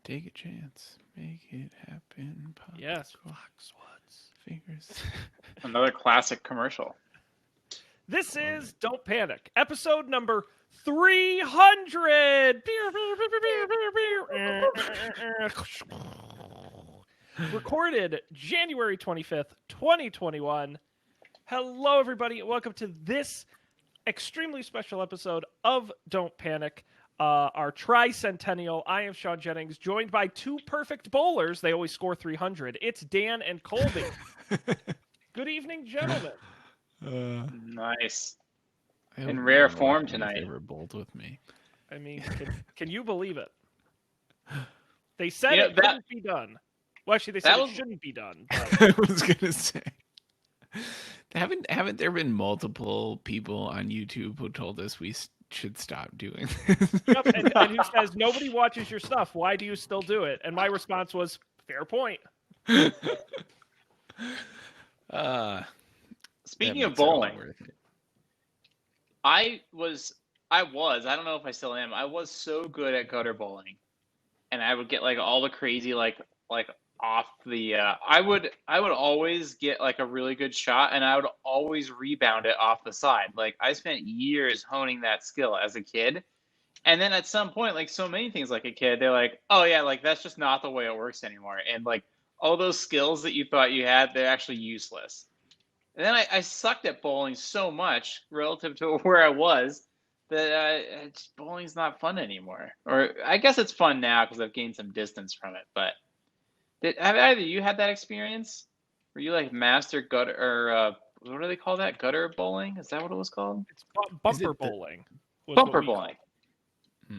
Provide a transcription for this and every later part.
Take a chance. Make it happen. Yes, Foxwoods. Fingers. Another classic commercial. This is Don't Panic, episode number 300. Recorded January 25th, 2021. Hello, everybody. Welcome to this extremely special episode of Don't Panic, our tricentennial. I am Sean Jennings, joined by two perfect bowlers. They always score 300. It's Dan and Colby. Good evening, gentlemen. Nice. In rare form tonight. Ever bowled with me. I mean, can you believe it? They said Yeah, it couldn't be done. Well, actually, they said it shouldn't be done. But... I was gonna say, haven't there been multiple people on YouTube who told us we should stop doing this? Yep, and who says nobody watches your stuff? Why do you still do it? And my response was, fair point. Speaking of bowling, I don't know if I still am. I was so good at gutter bowling, and I would get like all the crazy like off the. I would always get like a really good shot, and I would always rebound it off the side. Like I spent years honing that skill as a kid, and then at some point, like so many things like a kid, they're like, oh yeah, like that's just not the way it works anymore, and like all those skills that you thought you had, they're actually useless. And then I sucked at bowling so much relative to where I was that bowling's not fun anymore. Or I guess it's fun now because I've gained some distance from it. But have either you had that experience? Were you like master gutter or what do they call that? Gutter bowling? Is that what it was called? It's bumper bowling. Bumper bowling.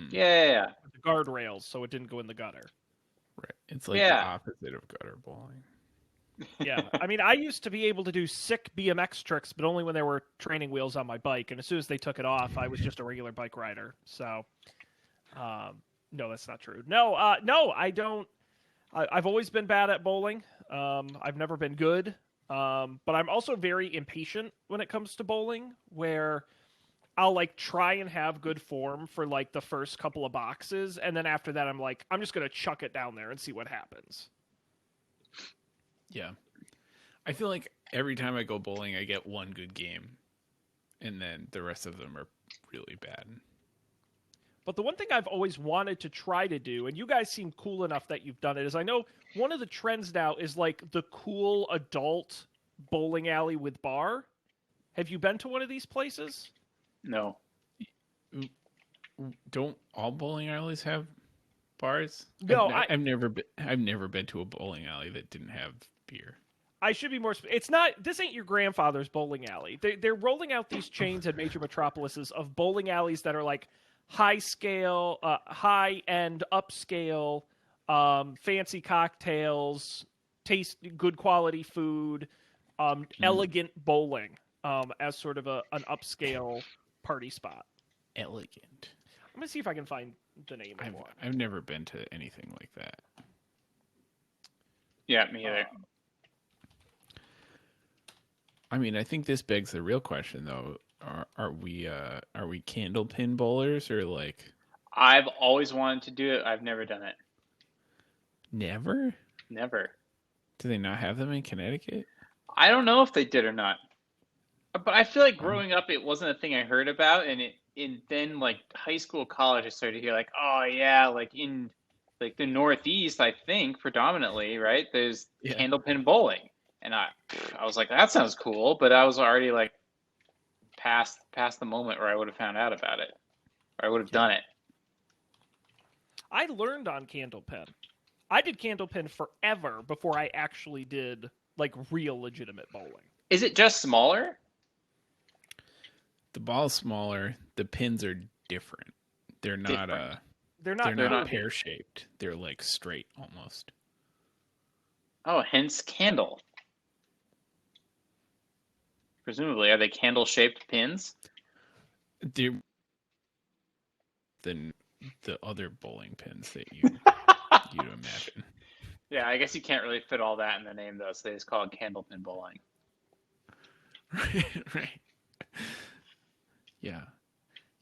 Yeah. The guardrails, so it didn't go in the gutter. Right. It's like the opposite of gutter bowling. Yeah, I mean, I used to be able to do sick BMX tricks, but only when there were training wheels on my bike. And as soon as they took it off, I was just a regular bike rider. So, no, that's not true. No, I don't. I've always been bad at bowling. I've never been good. But I'm also very impatient when it comes to bowling, where I'll like try and have good form for like the first couple of boxes, and then after that, I'm like, I'm just gonna chuck it down there and see what happens. Yeah. I feel like every time I go bowling, I get one good game, and then the rest of them are really bad. But the one thing I've always wanted to try to do, and you guys seem cool enough that you've done it, is I know one of the trends now is like the cool adult bowling alley with bar. Have you been to one of these places? No. Don't all bowling alleys have bars? No, I've never been to a bowling alley that didn't have beer. I should be more. It's not. This ain't your grandfather's bowling alley. They're rolling out these chains at major metropolises of bowling alleys that are like high scale, high end, upscale, fancy cocktails, taste good quality food, elegant bowling as sort of an upscale party spot. Elegant. I'm gonna see if I can find the name of one. I've never been to anything like that. Yeah, me either. I mean, I think this begs the real question, though. Are we candlepin bowlers or like? I've always wanted to do it. I've never done it. Never? Never. Do they not have them in Connecticut? I don't know if they did or not. But I feel like growing up, it wasn't a thing I heard about, and then like high school, college, I started to hear like, oh yeah, like in like the Northeast, I think predominantly, right? There's candlepin bowling, and I was like, that sounds cool, but I was already like past the moment where I would have found out about it, or I would have done it. I learned on candlepin. I did candlepin forever before I actually did like real legitimate bowling. Is it just smaller? The ball's smaller. The pins are different. They're not They're not pear shaped. They're like straight almost. Oh, hence candle. Presumably, are they candle shaped pins? Than the other bowling pins that you'd imagine. Yeah, I guess you can't really fit all that in the name though, so they just call it candlepin bowling. Right. Yeah.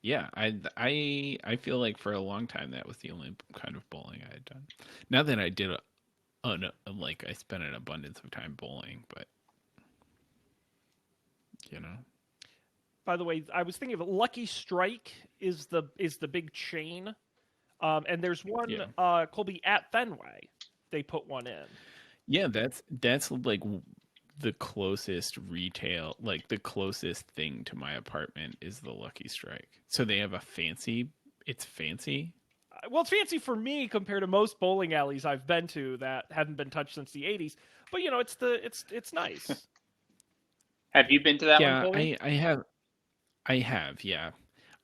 Yeah, I feel like for a long time that was the only kind of bowling I had done. Not that I did like I spent an abundance of time bowling, but you know. By the way, I was thinking of Lucky Strike is the big chain, and there's one Yeah. Colby at Fenway. They put one in. Yeah, that's like the closest retail, like the closest thing to my apartment is the Lucky Strike. So they have it's fancy. Well, it's fancy for me compared to most bowling alleys I've been to that haven't been touched since the '80s. But it's nice. Have you been to that one, Yeah, Colby? I have, yeah.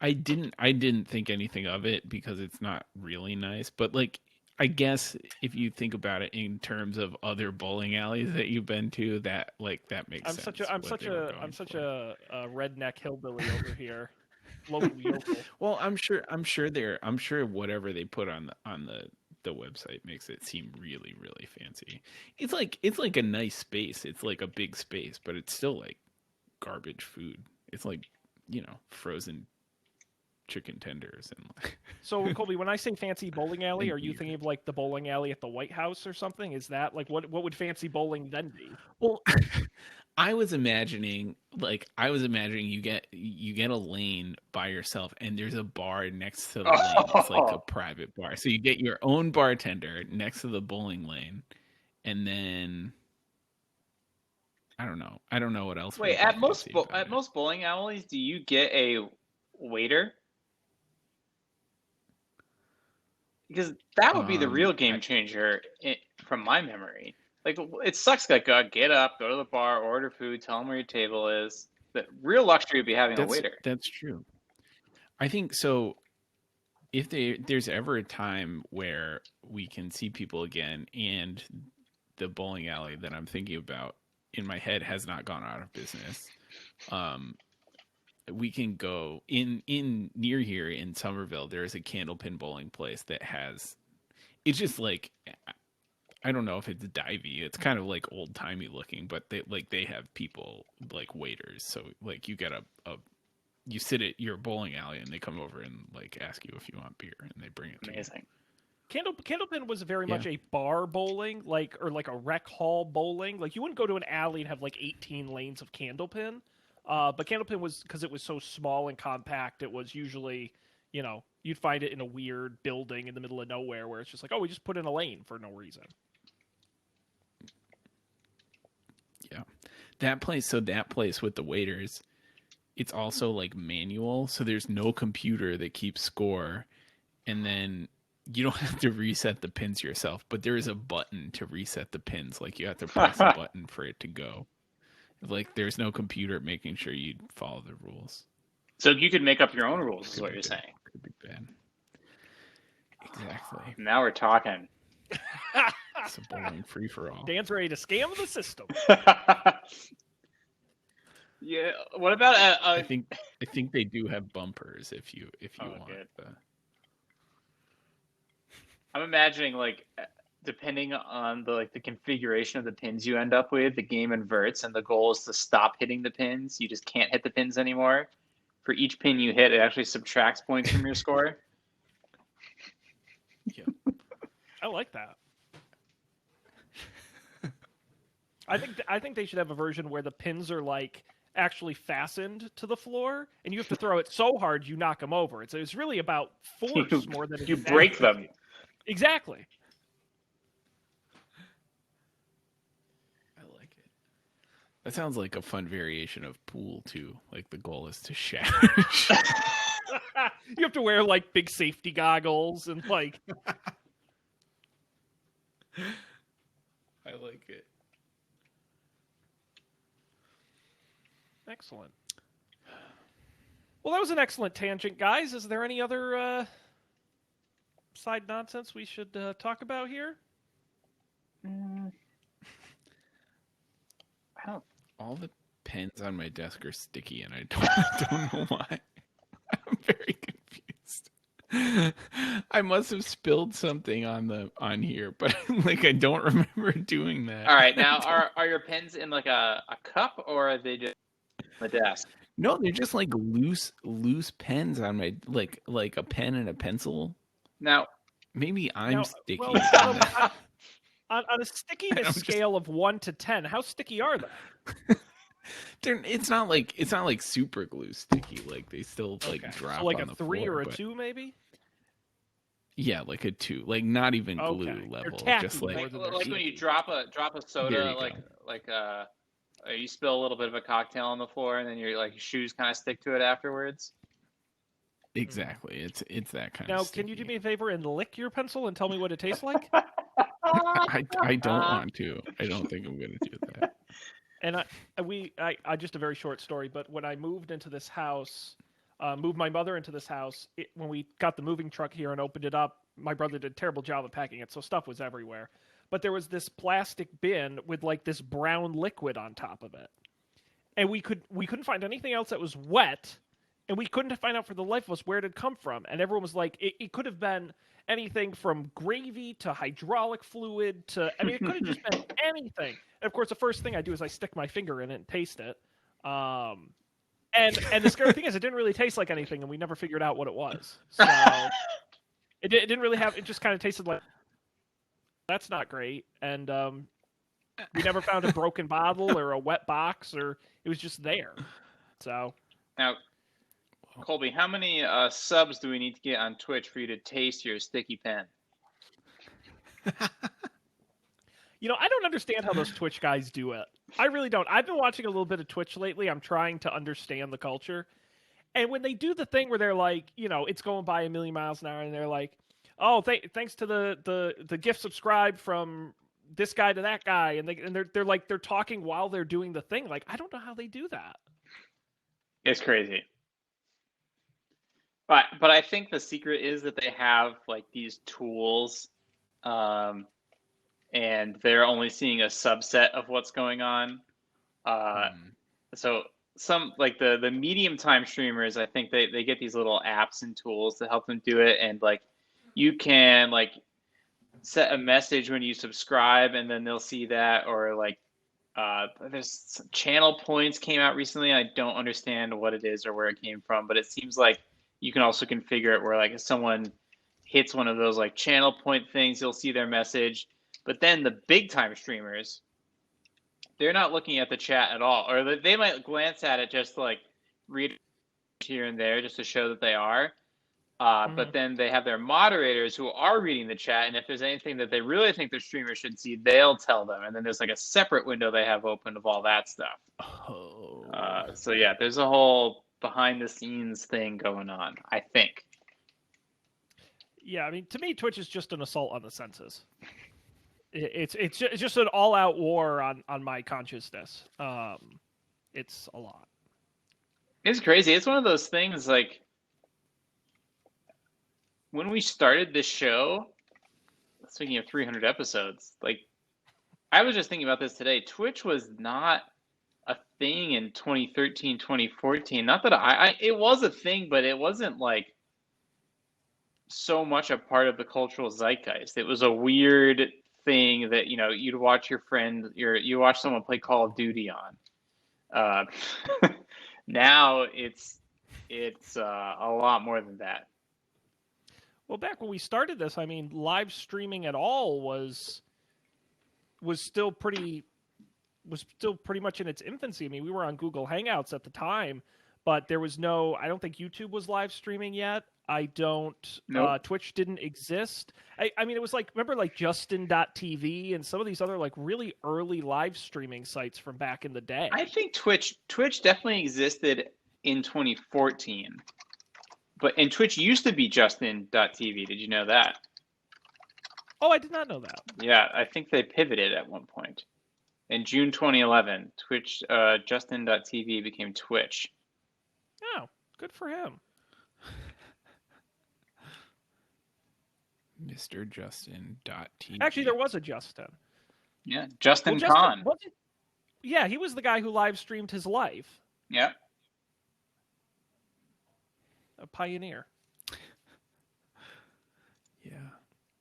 I didn't think anything of it because it's not really nice, but like I guess if you think about it in terms of other bowling alleys that you've been to, that makes I'm sense. such a redneck hillbilly over here, local yokel. Well, I'm sure whatever they put on the website makes it seem really really fancy. It's like a nice space. It's like a big space, but it's still like garbage food. It's like, frozen chicken tenders and like. So, Colby, when I say fancy bowling alley, And are you beer. thinking of like the bowling alley at the White House or something? Is that like what would fancy bowling then be? Well, I was imagining you get a lane by yourself and there's a bar next to the lane. It's like a Oh, private bar. So you get your own bartender next to the bowling lane, and then I don't know. I don't know what else wait. would be fancy about At it. most bowling alleys, do you get a waiter? Because that would be the real game I changer from my memory. Like it sucks. Like get up, go to the bar, order food, tell them where your table is. The real luxury would be having a waiter. that's true. I think so. If there's ever a time where we can see people again, and the bowling alley that I'm thinking about in my head has not gone out of business, we can go in near here in Somerville. There is a candlepin bowling place that has. It's just like I don't know if it's divey. It's kind of like old timey looking, but they have people like waiters. So like you get a you sit at your bowling alley and they come over and like ask you if you want beer and they bring it to you. Amazing. Candlepin was very Yeah. much a bar bowling, or like a rec hall bowling. Like you wouldn't go to an alley and have like 18 lanes of Candlepin. But Candlepin was because it was so small and compact. It was usually, you'd find it in a weird building in the middle of nowhere where it's just like, oh, we just put in a lane for no reason. Yeah. That place with the waiters, it's also like manual, so there's no computer that keeps score, and then you don't have to reset the pins yourself, but there is a button to reset the pins. Like you have to press a button for it to go. Like there's no computer making sure you follow the rules. So you could make up your own rules, is Could what be you're good. saying. Could be bad. Exactly. Now we're talking. It's a bowling free for all. Dan's ready to scam the system. Yeah. What about I think they do have bumpers if you Oh, want. good. I'm imagining like depending on the configuration of the pins you end up with, the game inverts, and the goal is to stop hitting the pins. You just can't hit the pins anymore. For each pin you hit, it actually subtracts points from your score. Yeah. I like that. I think they should have a version where the pins are like actually fastened to the floor, and you have to throw it so hard you knock them over. It's really about force more than You break them. Exactly. I like it. That sounds like a fun variation of pool too. Like the goal is to shatter. You have to wear like big safety goggles and like. I like it. Excellent. Well, that was an excellent tangent, guys. Is there any other side nonsense we should talk about here? I don't. All the pens on my desk are sticky, and I don't know why. I'm very confused. I must have spilled something on here, but like I don't remember doing that. All right, now are your pens in like a cup or are they just on the desk? No, they're just like loose pens on my like a pen and a pencil. Now, Maybe I'm Now, sticky. well, on a stickiness I'm just- scale of 1 to 10, how sticky are they? it's not like super glue sticky. Like they still like Okay. drop So like on a the 3 floor, or a but 2 maybe? yeah, like a 2. Like not even glue Okay. They're level. tacky Just like more like, than they're like when you sticky. drop a There soda, you go. you spill a little bit of a cocktail on the floor, and then your like shoes kind of stick to it afterwards. Exactly. It's that kind Now, of sticky. can you do me a favor and lick your pencil and tell me what it tastes like? I don't want to. I don't think I'm gonna do that. And I just a very short story, but when I moved into this house, moved my mother into this house, when we got the moving truck here and opened it up, my brother did a terrible job of packing it, so stuff was everywhere. But there was this plastic bin with like this brown liquid on top of it, and we couldn't find anything else that was wet, and we couldn't find out for the life of us where it had come from. And everyone was like, it could have been anything from gravy to hydraulic fluid to, I mean, it could have just been anything. And of course, the first thing I do is I stick my finger in it and taste it. And the scary thing is, it didn't really taste like anything, and we never figured out what it was. So it didn't really have. It just kind of tasted like, that's not great. And we never found a broken bottle or a wet box, or it was just there. So Now, Colby, how many subs do we need to get on Twitch for you to taste your sticky pen? I don't understand how those Twitch guys do it. I really don't. I've been watching a little bit of Twitch lately. I'm trying to understand the culture. And when they do the thing where they're like, it's going by a million miles an hour, and they're like, oh, thanks to the gift subscribe from this guy to that guy, and they're talking while they're doing the thing. Like, I don't know how they do that. It's crazy. But I think the secret is that they have like these tools, and they're only seeing a subset of what's going on. So some like the medium time streamers, I think they get these little apps and tools to help them do it, and like you can like set a message when you subscribe, and then they'll see that, or like there's some channel points came out recently. I don't understand what it is or where it came from, but it seems like you can also configure it where like if someone hits one of those like channel point things, you'll see their message. But then the big time streamers, they're not looking at the chat at all, or they might glance at it just to like read here and there just to show that they are. But then they have their moderators who are reading the chat, and if there's anything that they really think their streamer should see, they'll tell them. And then there's like a separate window they have open of all that stuff. Oh. So yeah, there's a whole behind the scenes thing going on, I think. Yeah, I mean, to me, Twitch is just an assault on the senses. It's just an all out war on my consciousness. It's a lot. It's crazy. It's one of those things like when we started this show, speaking of 300 episodes, like I was just thinking about this today. Twitch was not a thing in 2013, 2014. Not that it was a thing, but it wasn't like so much a part of the cultural zeitgeist. It was a weird thing that, you'd watch your friend, you watch someone play Call of Duty on. Now it's a lot more than that. Well, back when we started this, I mean, live streaming at all was still pretty much in its infancy. I mean, we were on Google Hangouts at the time, but there was I don't think YouTube was live streaming yet. Nope. Twitch didn't exist. I mean, it was like, remember like Justin.tv and some of these other like really early live streaming sites from back in the day. I think Twitch definitely existed in 2014. And Twitch used to be Justin.tv. Did you know that? Oh, I did not know that. Yeah, I think they pivoted at one point. In June 2011, Twitch Justin.tv became Twitch. Oh, good for him. Mr. Justin.tv. Actually, there was a Justin. Yeah, Justin Well, Khan. Yeah, he was the guy who live streamed his life. Yeah. A pioneer. Yeah.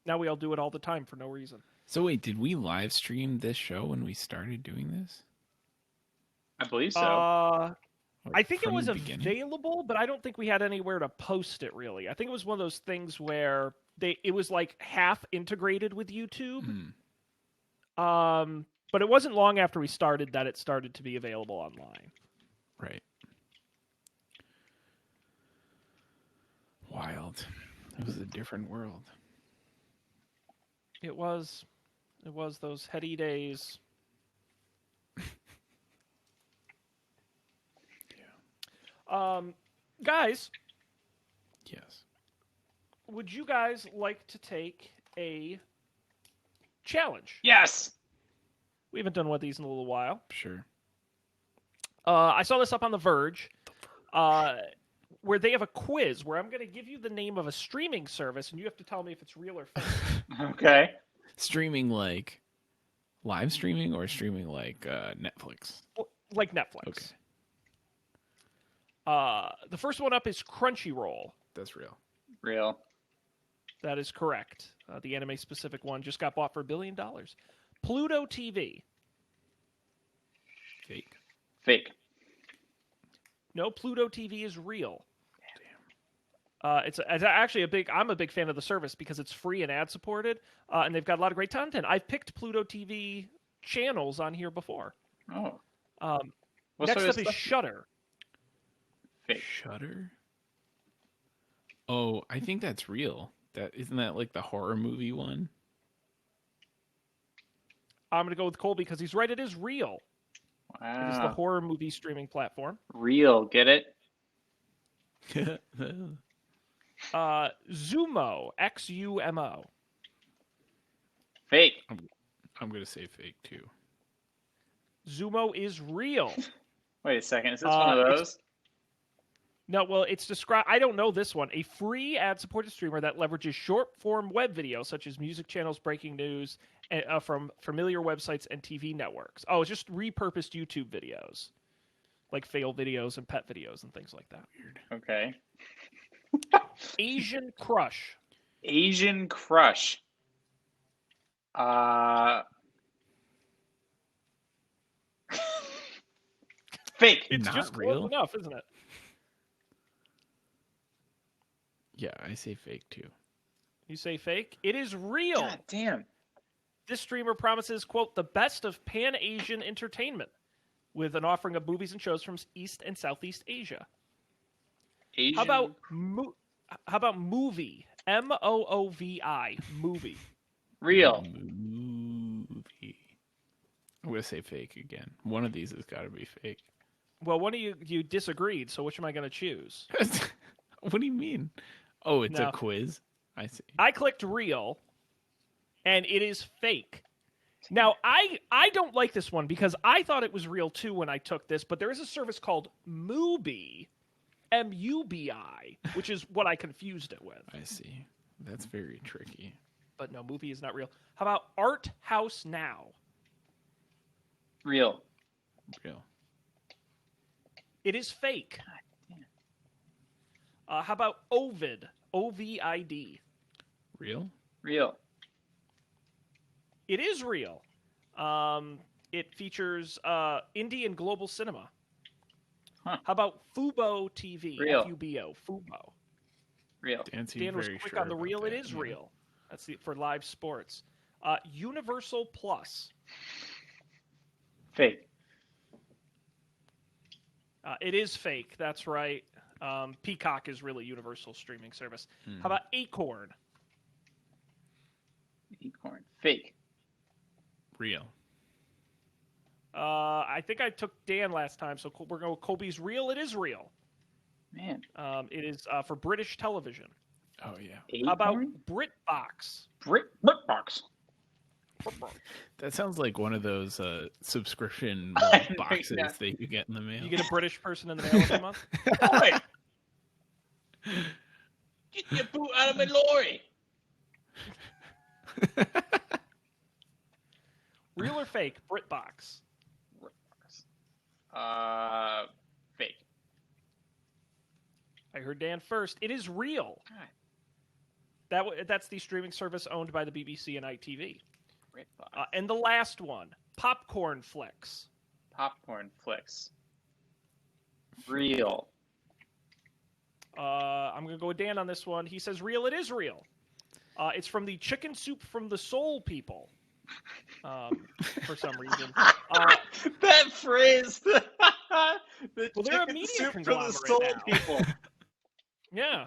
Now we all do it all the time for no reason. So wait, did we live stream this show when we started doing this? I believe so. Or I think it from was the beginning? available, but I don't think we had anywhere to post it, really. I think it was one of those things where it was like half integrated with YouTube. But it wasn't long after we started that it started to be available online. Right. Wild. It was a different world. It was those heady days. Guys, Yes. would you guys like to take a challenge? Yes. We haven't done one of these in a little while. Sure. I saw this up on The Verge, where they have a quiz where I'm going to give you the name of a streaming service, and you have to tell me if it's real or fake. Okay. Streaming like live streaming or streaming like Netflix? Like Netflix. Okay. The first one up is Crunchyroll. That's real. Real. That is correct. The anime-specific one just got bought for $1 billion. Pluto TV. Fake. Fake. No, Pluto TV is real. It's actually I'm a big fan of the service because it's free and ad-supported, and they've got a lot of great content. I've picked Pluto TV channels on here before. Oh. Next up is Shudder. Fake. Shudder? Oh, I think that's real. Isn't that like the horror movie one? I'm going to go with Cole because he's right. It is real. Wow. It is the horror movie streaming platform. Real. Get it? Xumo. XUMO. Fake. I'm going to say fake too. Xumo is real. Wait a second. Is this one of those? No, well, it's described. I don't know this one. A free ad-supported streamer that leverages short-form web video, such as music channels, breaking news, from familiar websites and TV networks. Oh, it's just repurposed YouTube videos, like fail videos and pet videos and things like that. Weird. Okay. Asian Crush. Asian Crush. Fake. It's Not just real? close enough, isn't it? Yeah, I say fake too. You say fake? It is real. God damn. This streamer promises, quote, the best of Pan-Asian entertainment with an offering of movies and shows from East and Southeast Asia. Asian. How about Movie? MOOVI. Movie. Real. Movie. I'm going to say fake again. One of these has got to be fake. Well, one of you disagreed, so which am I going to choose? What do you mean? Oh, it's No. a quiz? I see. I clicked real, and it is fake. Now, I don't like this one because I thought it was real too when I took this, but there is a service called Mubi, MUBI, which is what I confused it with. I see. That's very tricky. But no, Mubi is not real. How about Art House Now? Real. Real. It is fake. How about Ovid? OVID. Real? Real. It is real. It features indie and global cinema. Huh. How about Fubo TV? Real. FUBO. Fubo. Real. Dan seemed Dan was very quick sure on the about real. that, It is yeah. real. That's for live sports. Universal Plus. Fake. It is fake. That's right. Peacock is really Universal streaming service. How about Acorn? Acorn. Fake. Real. I think I took Dan last time, so we're going with Colby's real. It is real. Man. It is for British television. Oh, yeah. Acorn? How about BritBox? BritBox. That sounds like one of those subscription I know, boxes yeah. that you get in the mail. You get a British person in the mail every month? Boy! Get your boot out of my lorry! Real or fake? BritBox. Fake. I heard Dan first. It is real. God. That's the streaming service owned by the BBC and ITV. BritBox. And the last one, Popcorn Flicks. Popcorn Flicks. Real. I'm going to go with Dan on this one. He says real. It is real. It's from the Chicken Soup from the Soul people. For some reason. That phrase. The Well, they're a chicken media soup from the conglomerate soul now. people. Yeah.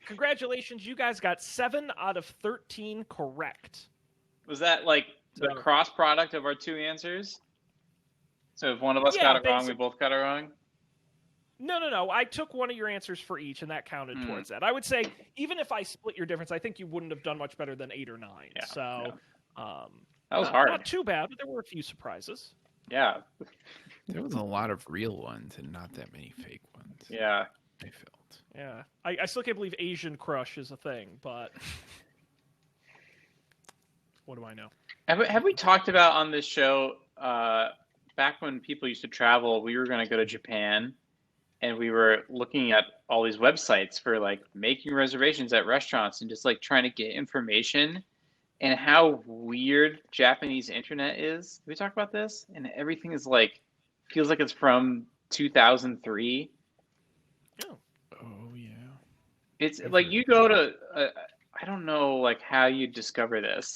Congratulations, you guys got 7 out of 13 correct. Was that like the So- cross product of our two answers? So if one of us got it wrong, we both got it wrong? No. I took one of your answers for each, and that counted towards that. I would say, even if I split your difference, I think you wouldn't have done much better than 8 or 9. Yeah, so, that was hard. Not too bad, but there were a few surprises. Yeah. There was a lot of real ones and not that many fake ones. Yeah. I felt. Yeah. I still can't believe Asian crush is a thing, but what do I know? Have we talked about on this show, back when people used to travel, we were going to go to Japan, and we were looking at all these websites for like making reservations at restaurants and just like trying to get information, and how weird Japanese internet is. Did we talk about this? And everything is like, feels like it's from 2003. Oh yeah. It's like you go to, I don't know like how you discover this.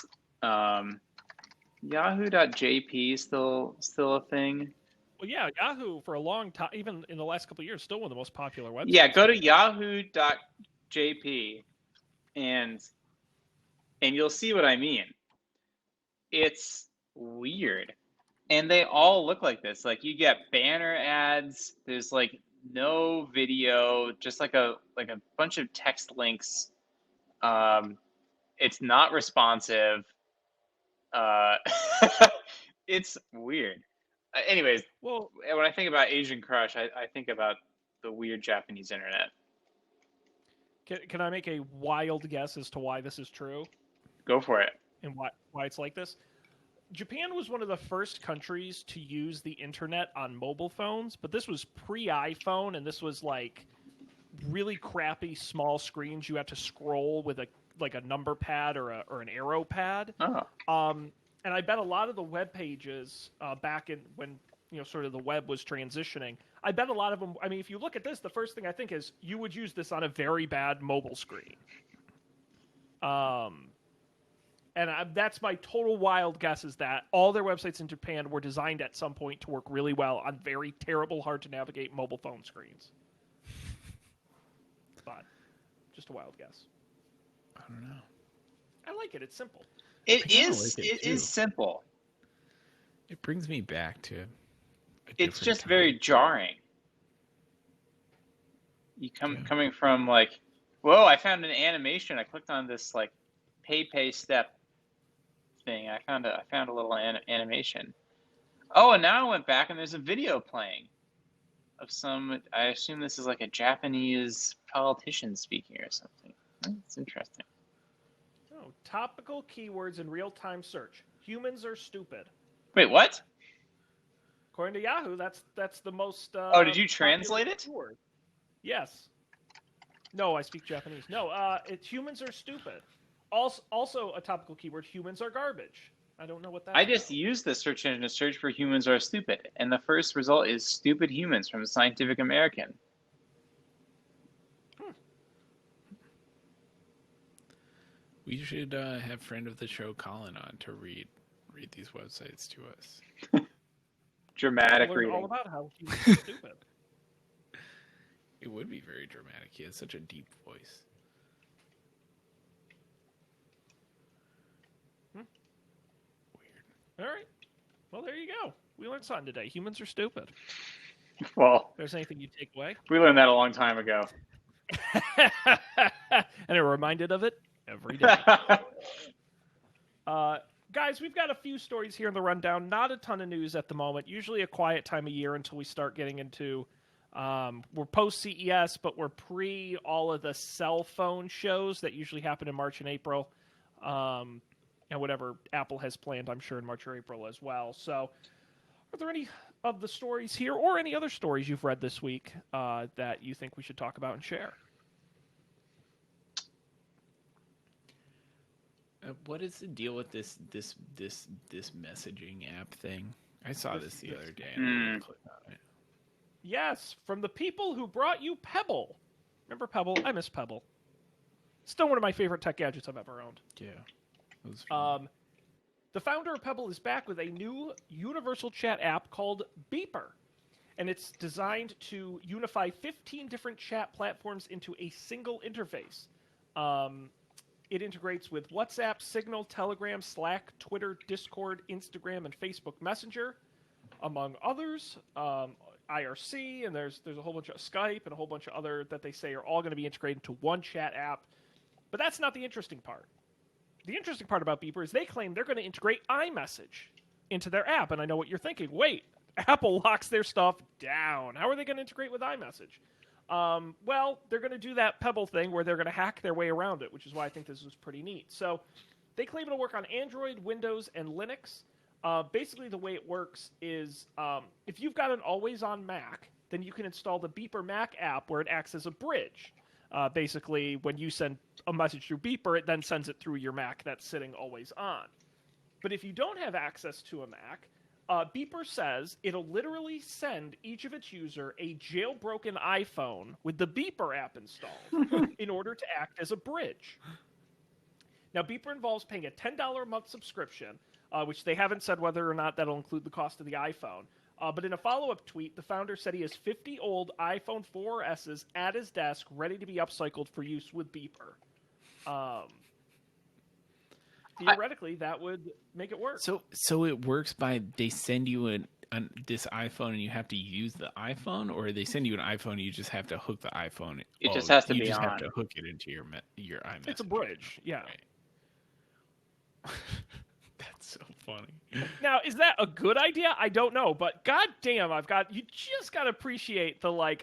Yahoo.jp is still a thing. Well, yeah, Yahoo for a long time, even in the last couple of years, still one of the most popular websites. Yeah, go to yahoo.jp and you'll see what I mean. It's weird. And they all look like this. Like you get banner ads, there's like no video, just like a bunch of text links. It's not responsive. It's weird. Anyways, Well, when I think about Asian Crush, I think about the weird Japanese internet. can I make a wild guess as to why this is true Go for it. and why it's like this? Japan was one of the first countries to use the internet on mobile phones, but this was pre-iPhone, and this was like really crappy small screens. You had to scroll with a number pad or an arrow pad. Oh. And I bet a lot of the web pages back in when sort of the web was transitioning, I bet a lot of them. I mean, if you look at this, the first thing I think is you would use this on a very bad mobile screen. That's my total wild guess, is that all their websites in Japan were designed at some point to work really well on very terrible, hard to navigate mobile phone screens. But just a wild guess. I don't know. I like it. It's simple. It too. is simple. It brings me back to. It's just very jarring. Coming from like, whoa! I found an animation. I clicked on this like pay step thing. I found a little animation. Oh, and now I went back and there's a video playing of some. I assume this is like a Japanese politician speaking or something. It's interesting. Oh, topical keywords in real-time search. Humans are stupid. Wait, what? According to Yahoo, that's the most. Oh, did you translate it? Keyword. Yes. No, I speak Japanese. No, humans are stupid. Also, a topical keyword: humans are garbage. I don't know what that. I just used the search engine to search for humans are stupid, and the first result is stupid humans from Scientific American. We should have friend of the show Colin on to read these websites to us. Dramatic Learn reading. all about how humans are stupid. It would be very dramatic. He has such a deep voice. Weird. All right. Well, there you go. We learned something today. Humans are stupid. Well, If there's anything you take away. we learned that a long time ago. And are reminded of it every day. Guys, we've got a few stories here in the rundown. Not a ton of news at the moment. Usually a quiet time of year until we start getting into. We're post CES, but we're pre all of the cell phone shows that usually happen in March and April, and whatever Apple has planned, I'm sure in March or April as well. So, are there any of the stories here, or any other stories you've read this week that you think we should talk about and share? What is the deal with this messaging app thing? I saw this the other day. And I clicked on it. Yes, from the people who brought you Pebble. Remember Pebble? I miss Pebble. Still one of my favorite tech gadgets I've ever owned. Yeah. It was fun. The founder of Pebble is back with a new universal chat app called Beeper. And it's designed to unify 15 different chat platforms into a single interface. It integrates with WhatsApp, Signal, Telegram, Slack, Twitter, Discord, Instagram, and Facebook Messenger, among others. IRC, and there's a whole bunch of Skype and a whole bunch of other that they say are all going to be integrated into one chat app. But that's not the interesting part. The interesting part about Beeper is they claim they're going to integrate iMessage into their app. And I know what you're thinking. Wait, Apple locks their stuff down. How are they going to integrate with iMessage? Well, they're going to do that Pebble thing where they're going to hack their way around it, which is why I think this is pretty neat. So they claim it'll work on Android, Windows, and Linux. Basically, the way it works is if you've got an always-on Mac, then you can install the Beeper Mac app where it acts as a bridge. Basically, when you send a message through Beeper, it then sends it through your Mac that's sitting always on. But if you don't have access to a Mac, Beeper says it'll literally send each of its user a jailbroken iPhone with the Beeper app installed in order to act as a bridge. Now, Beeper involves paying a $10 a month subscription, which they haven't said whether or not that'll include the cost of the iPhone. But in a follow-up tweet, the founder said he has 50 old iPhone 4Ss at his desk ready to be upcycled for use with Beeper. Theoretically, that would make it work. So it works by they send you this iPhone and you have to use the iPhone, or they send you an iPhone and you just have to hook the iPhone. It just has to be You just on. have to hook it into your iMessage. It's a bridge, yeah. Right. That's so funny. Now, is that a good idea? I don't know, but goddamn, you just gotta appreciate the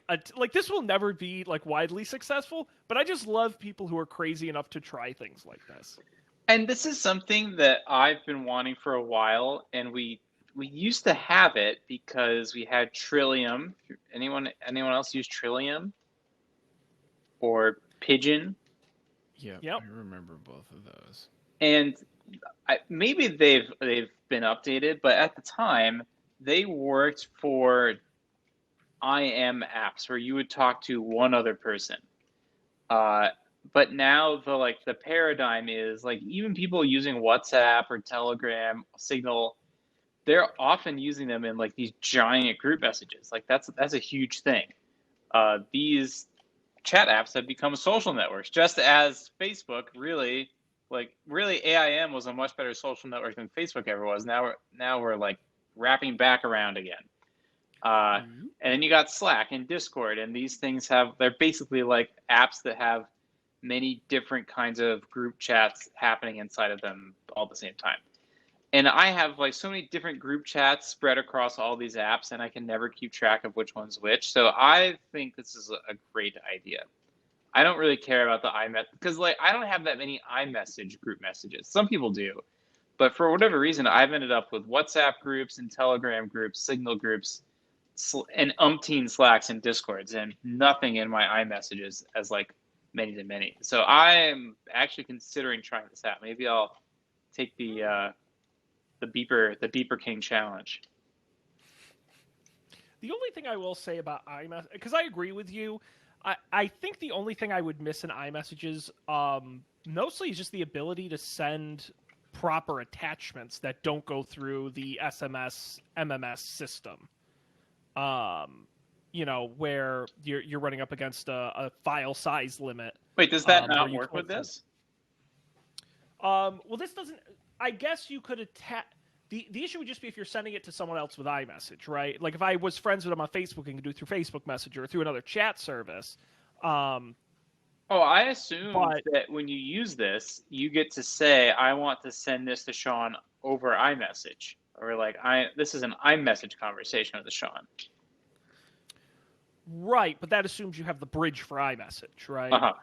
this will never be widely successful, but I just love people who are crazy enough to try things like this. And this is something that I've been wanting for a while, and we used to have it because we had Trillium. Anyone else use Trillium or Pigeon? Yep. I remember both of those. And maybe they've been updated, but at the time they worked for IM apps where you would talk to one other person. But now the paradigm is even people using WhatsApp or Telegram, Signal, they're often using them in these giant group messages. That's a huge thing. These chat apps have become social networks, just as Facebook really AIM was a much better social network than Facebook ever was. Now we're wrapping back around again. And then you got Slack and Discord, and these things they're basically apps that have many different kinds of group chats happening inside of them all at the same time. And I have so many different group chats spread across all these apps, and I can never keep track of which one's which. So I think this is a great idea. I don't really care about the iMessage because I don't have that many iMessage group messages. Some people do, but for whatever reason, I've ended up with WhatsApp groups and Telegram groups, Signal groups, and umpteen Slacks and Discords, and nothing in my iMessages as many. So I'm actually considering trying this out. Maybe I'll take the Beeper King challenge. The only thing I will say about iMessage, because I agree with you, I think the only thing I would miss in iMessages mostly is just the ability to send proper attachments that don't go through the SMS MMS system. Where you're running up against a file size limit. Wait, does that not work with this? Well, this doesn't. I guess you could attach. The issue would just be if you're sending it to someone else with iMessage, right? If I was friends with them on Facebook and could do it through Facebook Messenger or through another chat service. I assume that when you use this, you get to say, I want to send this to Sean over iMessage. Or this is an iMessage conversation with Sean. Right, but that assumes you have the bridge for iMessage, right? Uh-huh.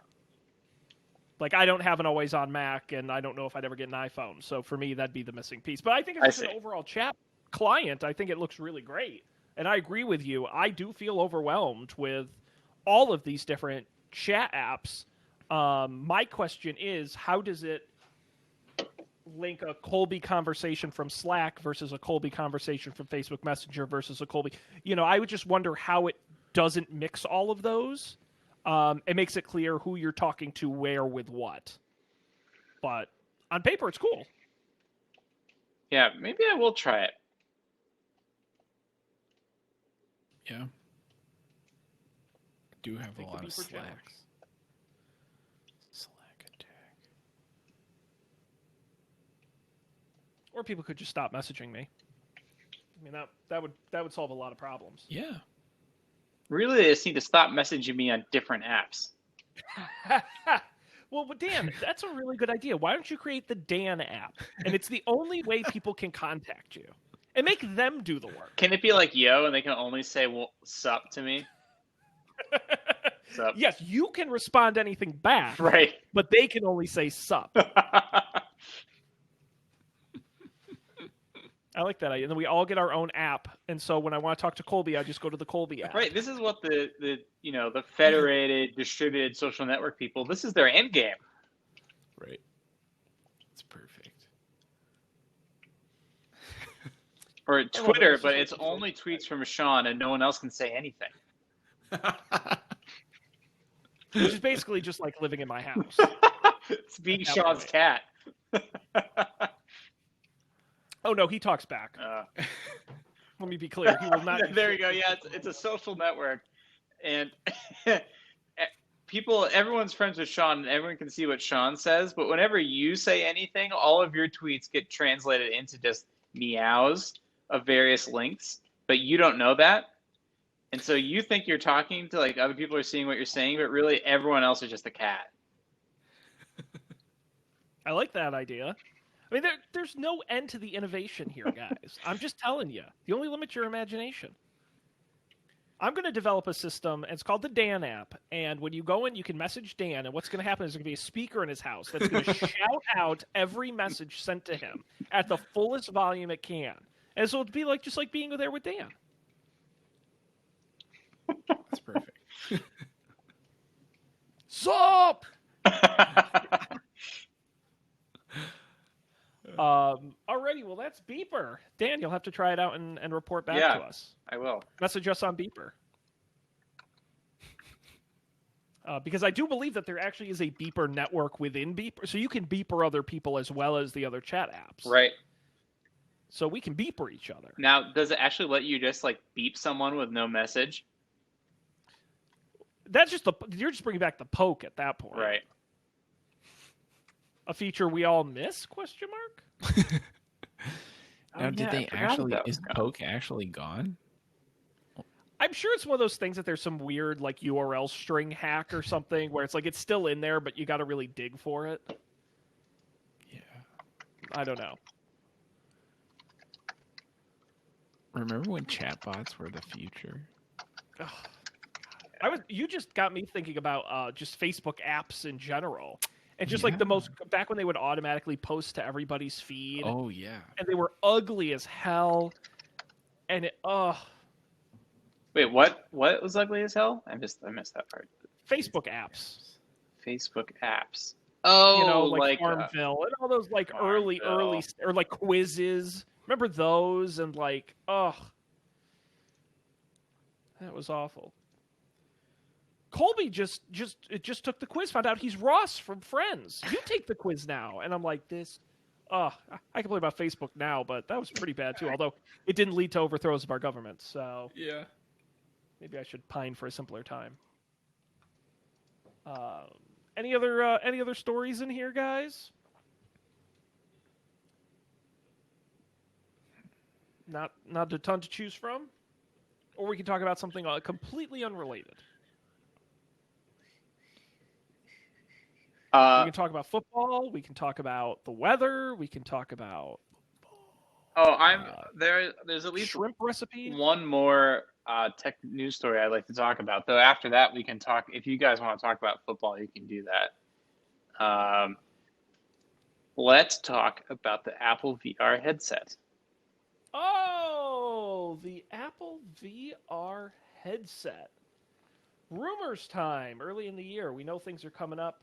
I don't have an always-on Mac, and I don't know if I'd ever get an iPhone. So for me, that'd be the missing piece. But I think as an overall chat client, I think it looks really great. And I agree with you. I do feel overwhelmed with all of these different chat apps. My question is, how does it link a Colby conversation from Slack versus a Colby conversation from Facebook Messenger versus a Colby? I would just wonder how it doesn't mix all of those. It makes it clear who you're talking to where with what. But on paper, it's cool. Yeah, maybe I will try it. Yeah. I do have a Take the lot of beeper Slack. jacks. Slack attack. Or people could just stop messaging me. I mean, that would solve a lot of problems. Yeah. Really, they just need to stop messaging me on different apps. Well, Dan, that's a really good idea. Why don't you create the Dan app? And it's the only way people can contact you. And make them do the work. Can it be like yo, and they can only say sup to me? Sup. Yes, you can respond to anything back, Right. but they can only say sup. I like that idea. And then we all get our own app. And so when I want to talk to Colby, I just go to the Colby app. Right. This is what the federated, distributed social network people. This is their end game. Right. It's perfect. Or Twitter, but it's only tweets from Sean, and no one else can say anything. Which is basically just like living in my house. It's being Sean's cat. Oh, no, he talks back. Let me be clear. He will not. There you go. Yeah, it's a social network. And everyone's friends with Sean, and everyone can see what Sean says. But whenever you say anything, all of your tweets get translated into just meows of various lengths. But you don't know that. And so you think you're talking to, like, other people are seeing what you're saying, but really everyone else is just a cat. I like that idea. I mean, there's no end to the innovation here, guys. I'm just telling you. The only limit's your imagination. I'm going to develop a system, and it's called the Dan app. And when you go in, you can message Dan, and what's going to happen is there's going to be a speaker in his house that's going to shout out every message sent to him at the fullest volume it can. And so it'd be like just like being there with Dan. That's perfect. Sup! Alrighty, well, that's Beeper. Dan, you'll have to try it out and report back to us. I will. Message us on Beeper. Because I do believe that there actually is a Beeper network within Beeper, so you can Beeper other people as well as the other chat apps. Right. So we can Beeper each other. Now, does it actually let you just, like, beep someone with no message? That's just you're just bringing back the poke at that point. Right. A feature we all miss? Question mark. Now, is poke actually gone? I'm sure it's one of those things that there's some weird like URL string hack or something where it's like it's still in there, but you got to really dig for it. Yeah. I don't know. Remember when chatbots were the future? You just got me thinking about just Facebook apps in general. And just like the most, back when they would automatically post to everybody's feed. Oh, yeah. And they were ugly as hell. And Wait, what was ugly as hell? I missed that part. Facebook apps. Facebook apps. Oh, like Farmville and all those like early, or like quizzes. Remember those? And like, that was awful. Colby just took the quiz, found out he's Ross from Friends. You take the quiz now. And I'm like, I complain about Facebook now, but that was pretty bad too, although it didn't lead to overthrows of our government. So yeah, maybe I should pine for a simpler time. Any other stories in here, guys? Not a ton to choose from? Or we can talk about something completely unrelated. We can talk about football. We can talk about the weather. We can talk about. There's at least shrimp recipe. One more tech news story I'd like to talk about. Though after that, we can talk. If you guys want to talk about football, you can do that. Let's talk about the Apple VR headset. Oh, the Apple VR headset. Rumors time. Early in the year, we know things are coming up.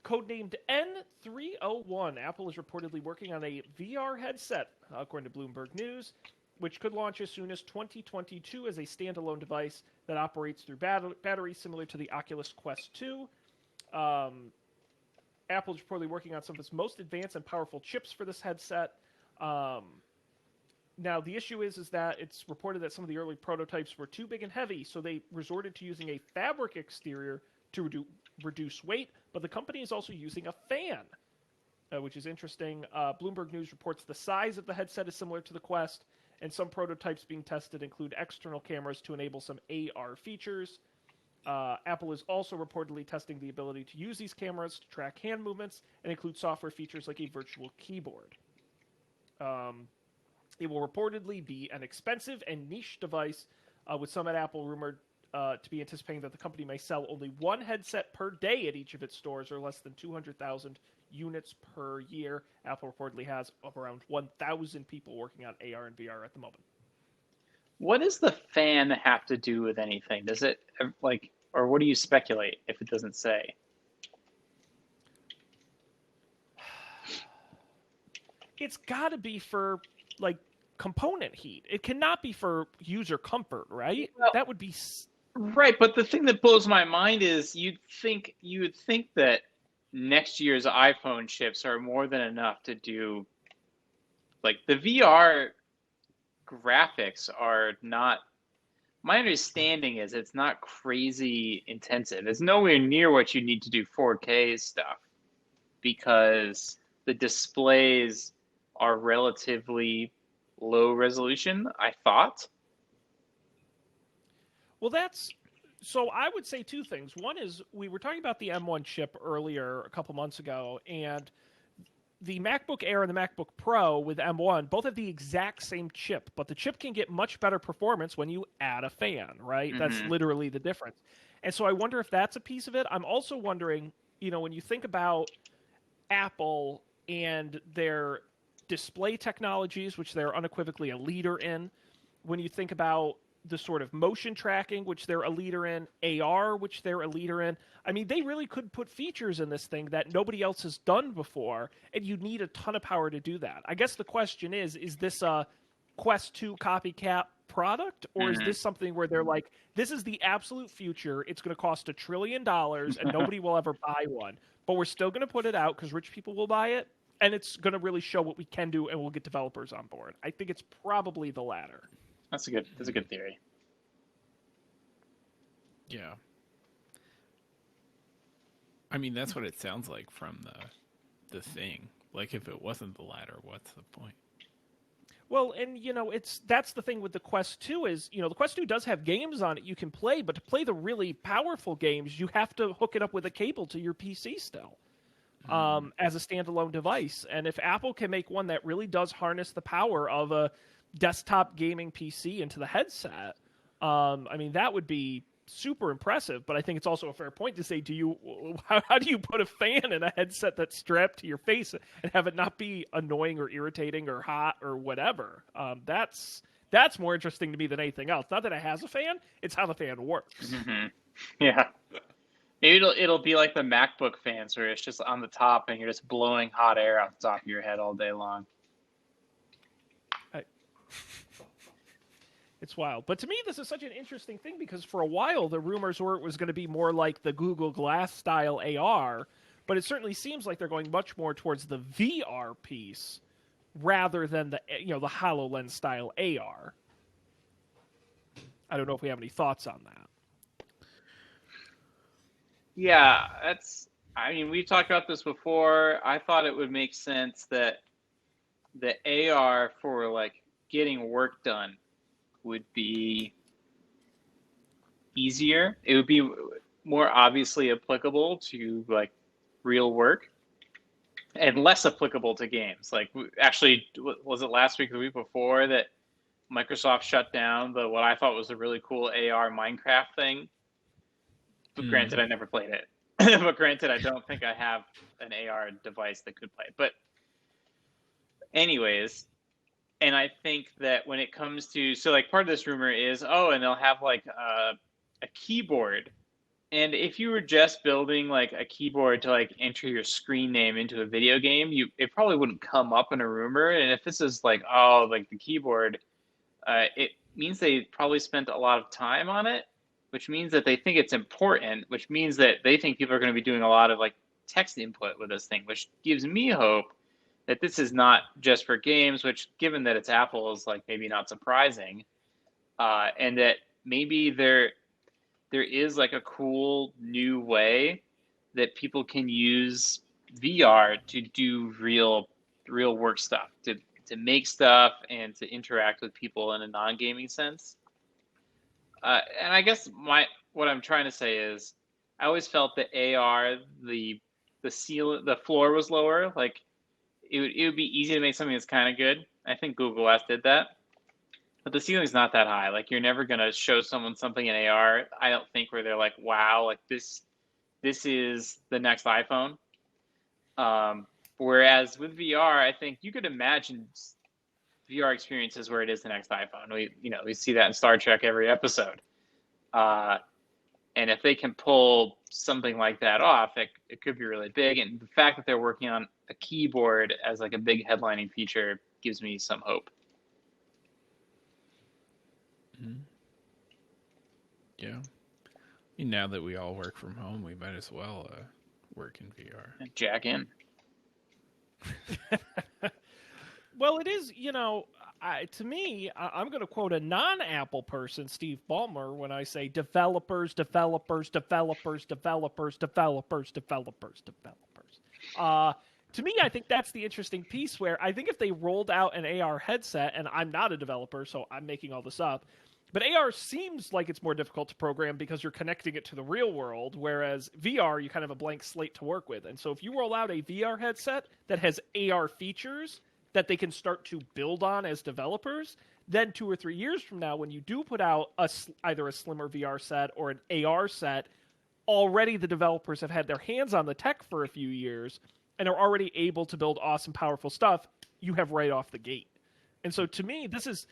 Codenamed N301, Apple is reportedly working on a VR headset, according to Bloomberg News. which could launch as soon as 2022 as a standalone device that operates through batteries similar to the Oculus Quest 2. Apple is reportedly working on some of its most advanced and powerful chips for this headset. Now, the issue is that it's reported that some of the early prototypes were too big and heavy, so they resorted to using a fabric exterior to reduce weight, but the company is also using a fan, which is interesting. Bloomberg News reports the size of the headset is similar to the Quest, and some prototypes being tested include external cameras to enable some AR features. Apple is also reportedly testing the ability to use these cameras to track hand movements and include software features like a virtual keyboard. It will reportedly be an expensive and niche device, with some at Apple rumored to be anticipating that the company may sell only one headset per day at each of its stores, or less than 200,000 units per year. Apple reportedly has around 1,000 people working on AR and VR at the moment. What does the fan have to do with anything? Does it, like, or what do you speculate if it doesn't say? It's got to be for, like, component heat. It cannot be for user comfort, right? Well, that would be right. But the thing that blows my mind is you would think that next year's iPhone chips are more than enough to do, like, the VR graphics are not. My understanding is it's not crazy intensive. It's nowhere near what you need to do 4K stuff, because the displays are relatively low resolution, I thought. Well, so I would say two things. One is, we were talking about the M1 chip earlier a couple months ago, and the MacBook Air and the MacBook Pro with M1 both have the exact same chip, but the chip can get much better performance when you add a fan, right? Mm-hmm. That's literally the difference. And so I wonder if that's a piece of it. I'm also wondering, when you think about Apple and their display technologies, which they're unequivocally a leader in, when you think about the sort of motion tracking, which they're a leader in, AR, which they're a leader in, I mean, they really could put features in this thing that nobody else has done before, and you need a ton of power to do that. I guess the question is this a Quest 2 copycat product, or is this something where they're like, this is the absolute future, it's going to cost $1 trillion, and nobody will ever buy one, but we're still going to put it out because rich people will buy it, and it's going to really show what we can do, and we'll get developers on board. I think it's probably the latter. That's a good theory. Yeah. I mean, that's what it sounds like from the thing. Like, if it wasn't the latter, what's the point? Well, and that's the thing with the Quest 2 is, the Quest 2 does have games on it you can play, but to play the really powerful games, you have to hook it up with a cable to your PC still. As a standalone device. And if Apple can make one that really does harness the power of a desktop gaming PC into the headset, I mean, that would be super impressive. But I think it's also a fair point to say, how do you put a fan in a headset that's strapped to your face and have it not be annoying or irritating or hot or whatever? That's more interesting to me than anything else. Not that it has a fan, it's how the fan works. Mm-hmm. Yeah. Maybe it'll be like the MacBook fans, where it's just on the top and you're just blowing hot air off the top of your head all day long. It's wild. But to me, this is such an interesting thing, because for a while, the rumors were it was going to be more like the Google Glass style AR, but it certainly seems like they're going much more towards the VR piece rather than the HoloLens style AR. I don't know if we have any thoughts on that. Yeah, we've talked about this before. I thought it would make sense that the AR for, like, getting work done would be easier. It would be more obviously applicable to, like, real work, and less applicable to games. Like, actually, was it last week or the week before that Microsoft shut down what I thought was a really cool AR Minecraft thing? But granted, I never played it. But granted, I don't think I have an AR device that could play. But anyways, and I think that when it comes to, so, like, part of this rumor is, and they'll have, like, a keyboard. And if you were just building, like, a keyboard to, like, enter your screen name into a video game, it probably wouldn't come up in a rumor. And if this is like, like, the keyboard, It means they probably spent a lot of time on it, which means that they think it's important, which means that they think people are going to be doing a lot of like text input with this thing, which gives me hope that this is not just for games, which given that it's Apple is like maybe not surprising, and that maybe there is like a cool new way that people can use VR to do real work stuff, to make stuff and to interact with people in a non-gaming sense. And I guess what I'm trying to say is, I always felt that AR, the floor was lower. Like it would be easy to make something that's kind of good. I think Google Glass did that, but the ceiling's not that high. Like you're never gonna show someone something in AR. I don't think where they're like, wow, like this is the next iPhone. Whereas with VR, I think you could imagine VR experiences where it is the next iPhone. We see that in Star Trek every episode. And if they can pull something like that off, it could be really big. And the fact that they're working on a keyboard as like a big headlining feature gives me some hope. Mm-hmm. Yeah. Now that we all work from home, we might as well work in VR. Jack in. Well, it is, to me, I'm going to quote a non-Apple person, Steve Ballmer, when I say developers, developers, developers, developers, developers, developers, developers. To me, I think that's the interesting piece where I think if they rolled out an AR headset, and I'm not a developer, so I'm making all this up, but AR seems like it's more difficult to program because you're connecting it to the real world, whereas VR, you kind of have a blank slate to work with. And so if you roll out a VR headset that has AR features that they can start to build on as developers, then 2 or 3 years from now, when you do put out either a slimmer VR set or an AR set, already the developers have had their hands on the tech for a few years and are already able to build awesome, powerful stuff you have right off the gate. And so to me, this is,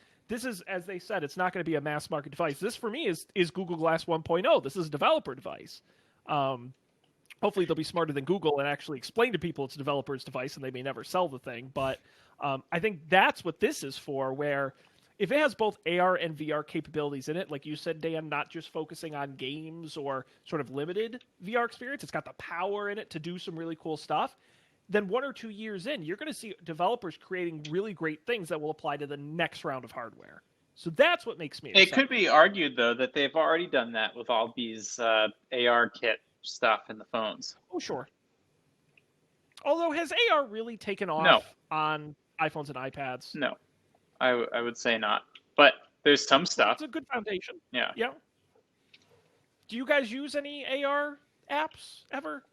as they said, it's not going to be a mass market device. This, for me, is Google Glass 1.0. This is a developer device. Hopefully they'll be smarter than Google and actually explain to people it's a developer's device and they may never sell the thing. But I think that's what this is for, where if it has both AR and VR capabilities in it, like you said, Dan, not just focusing on games or sort of limited VR experience, it's got the power in it to do some really cool stuff, then 1 or 2 years in, you're going to see developers creating really great things that will apply to the next round of hardware. So that's what makes me excited. It could be argued, though, that they've already done that with all these AR kit stuff in the phones. Oh, sure. Although, has AR really taken off on iPhones and iPads? No, I would say not. But there's some stuff. It's a good foundation. Yeah. Yeah. Do you guys use any AR apps ever?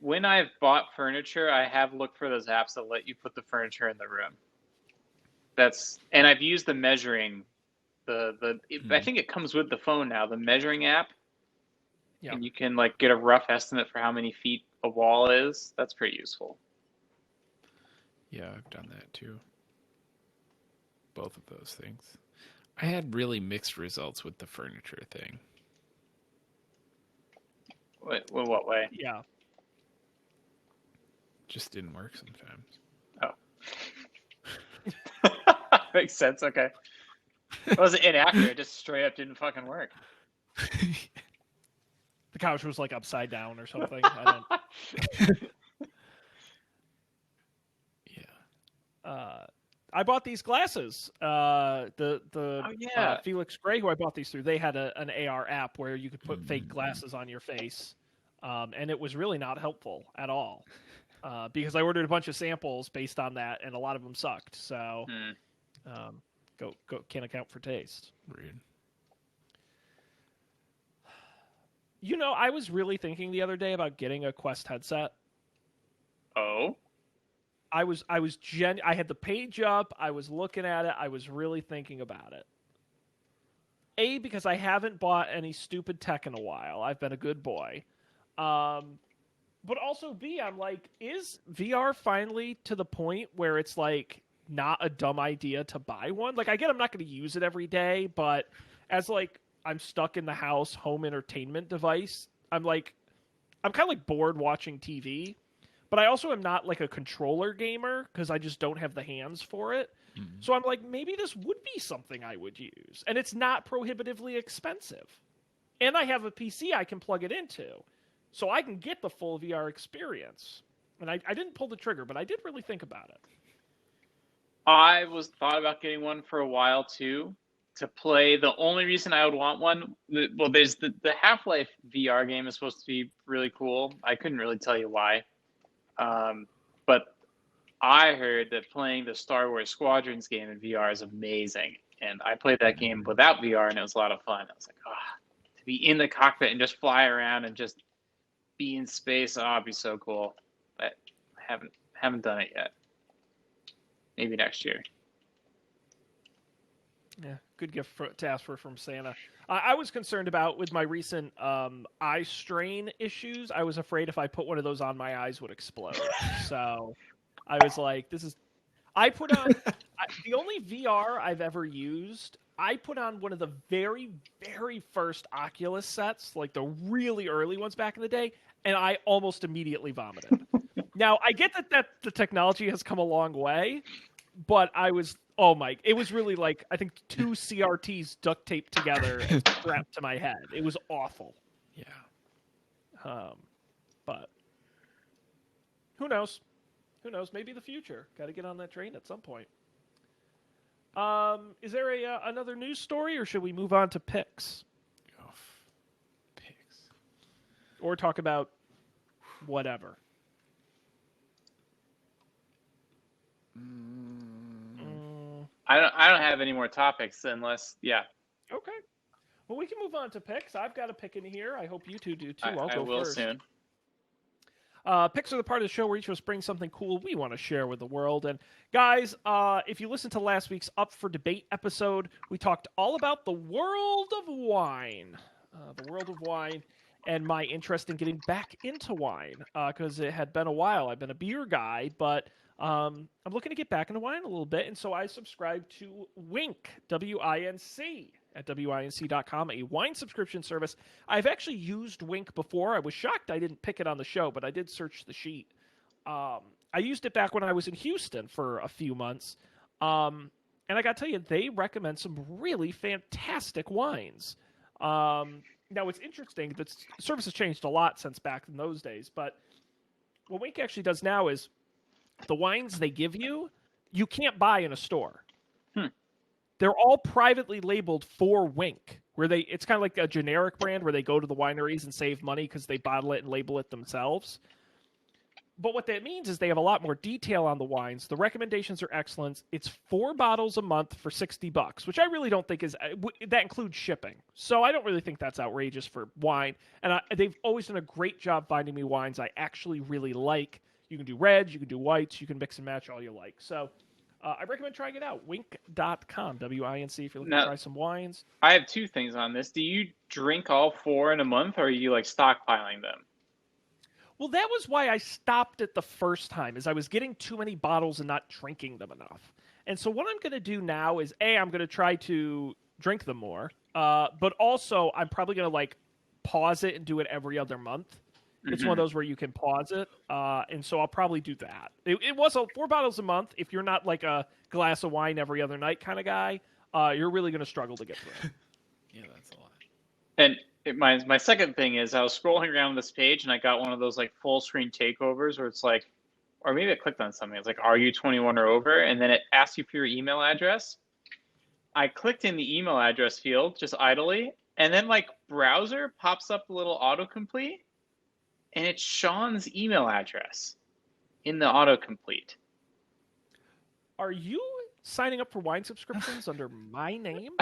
When I've bought furniture, I have looked for those apps that let you put the furniture in the room. And I've used the measuring, I think it comes with the phone now, the measuring app. Yeah. And you can like get a rough estimate for how many feet a wall is. That's pretty useful. Yeah, I've done that too. Both of those things. I had really mixed results with the furniture thing. What way? Yeah. Just didn't work sometimes. Oh. Makes sense, okay. It wasn't inaccurate, it just straight up didn't fucking work. The couch was like upside down or something. I bought these glasses. Felix Gray, who I bought these through, they had an AR app where you could put fake glasses on your face, and it was really not helpful at all. Because I ordered a bunch of samples based on that, and a lot of them sucked. So, go can't account for taste. Rude. I was really thinking the other day about getting a Quest headset. Oh. I had the page up. I was looking at it. I was really thinking about it. A, because I haven't bought any stupid tech in a while. I've been a good boy. But also B, I'm like, is VR finally to the point where it's like not a dumb idea to buy one? Like, I get I'm not going to use it every day, but as like I'm stuck in the house home entertainment device, I'm kind of like bored watching TV. But I also am not like a controller gamer because I just don't have the hands for it. Mm. So I'm like, maybe this would be something I would use. And it's not prohibitively expensive. And I have a PC I can plug it into. So I can get the full VR experience. And I didn't pull the trigger, but I did really think about it. I thought about getting one for a while too, to play. The only reason I would want one, well, there's the Half-Life VR game is supposed to be really cool. I couldn't really tell you why, but I heard that playing the Star Wars Squadrons game in VR is amazing, and I played that game without VR, and it was a lot of fun. I was like, to be in the cockpit and just fly around and just be in space, it'd be so cool. But I haven't done it yet. Maybe next year. Yeah, good gift to ask for from Santa. I was concerned about with my recent eye strain issues. I was afraid if I put one of those on, my eyes would explode. So I was like, I put on the only VR I've ever used. I put on one of the very, very first Oculus sets, like the really early ones back in the day, and I almost immediately vomited. Now, I get that the technology has come a long way, but it was really like, I think 2 CRTs duct taped together and strapped to my head. It was awful. Yeah. But who knows? Who knows? Maybe the future. Got to get on that train at some point. Is there another news story, or should we move on to picks? Picks. Or talk about whatever? I don't have any more topics unless, yeah. Okay. Well, we can move on to picks. I've got a pick in here. I hope you two do too. I I'll go will first. soon. Picks are the part of the show where each of us brings something cool we want to share with the world. And guys, if you listened to last week's Up for Debate episode, we talked all about the world of wine. And my interest in getting back into wine, because it had been a while. I've been a beer guy, but I'm looking to get back into wine a little bit, and so I subscribe to Winc, W-I-N-C, at winc.com, a wine subscription service. I've actually used Winc before. I was shocked I didn't pick it on the show, but I did search the sheet. I used it back when I was in Houston for a few months, and I got to tell you, they recommend some really fantastic wines. Now, it's interesting, the service has changed a lot since back in those days, but what Winc actually does now is the wines they give you, you can't buy in a store. They're all privately labeled for Winc, where it's kind of like a generic brand where they go to the wineries and save money because they bottle it and label it themselves. But what that means is they have a lot more detail on the wines. The recommendations are excellent. It's 4 bottles a month for $60, which I really don't think is that includes shipping. So I don't really think that's outrageous for wine. And they've always done a great job finding me wines I actually really like. You can do reds, you can do whites, you can mix and match all you like. So I recommend trying it out. Winc.com, W-I-N-C, if you're looking to try some wines. I have 2 things on this. Do you drink all 4 in a month, or are you like stockpiling them? Well, that was why I stopped it the first time, is I was getting too many bottles and not drinking them enough. And so what I'm going to do now is, I'm going to try to drink them more, but also I'm probably going to pause it and do it every other month. It's one of those where you can pause it, and so I'll probably do that. It was 4 bottles a month. If you're not like a glass of wine every other night kind of guy, you're really going to struggle to get through. Yeah, that's a lot. And my second thing is I was scrolling around this page and I got one of those full screen takeovers where it's like, or maybe I clicked on something. It's like, are you 21 or over? And then it asks you for your email address. I clicked in the email address field just idly, and then browser pops up a little autocomplete, and it's Sean's email address in the autocomplete. Are you signing up for wine subscriptions under my name?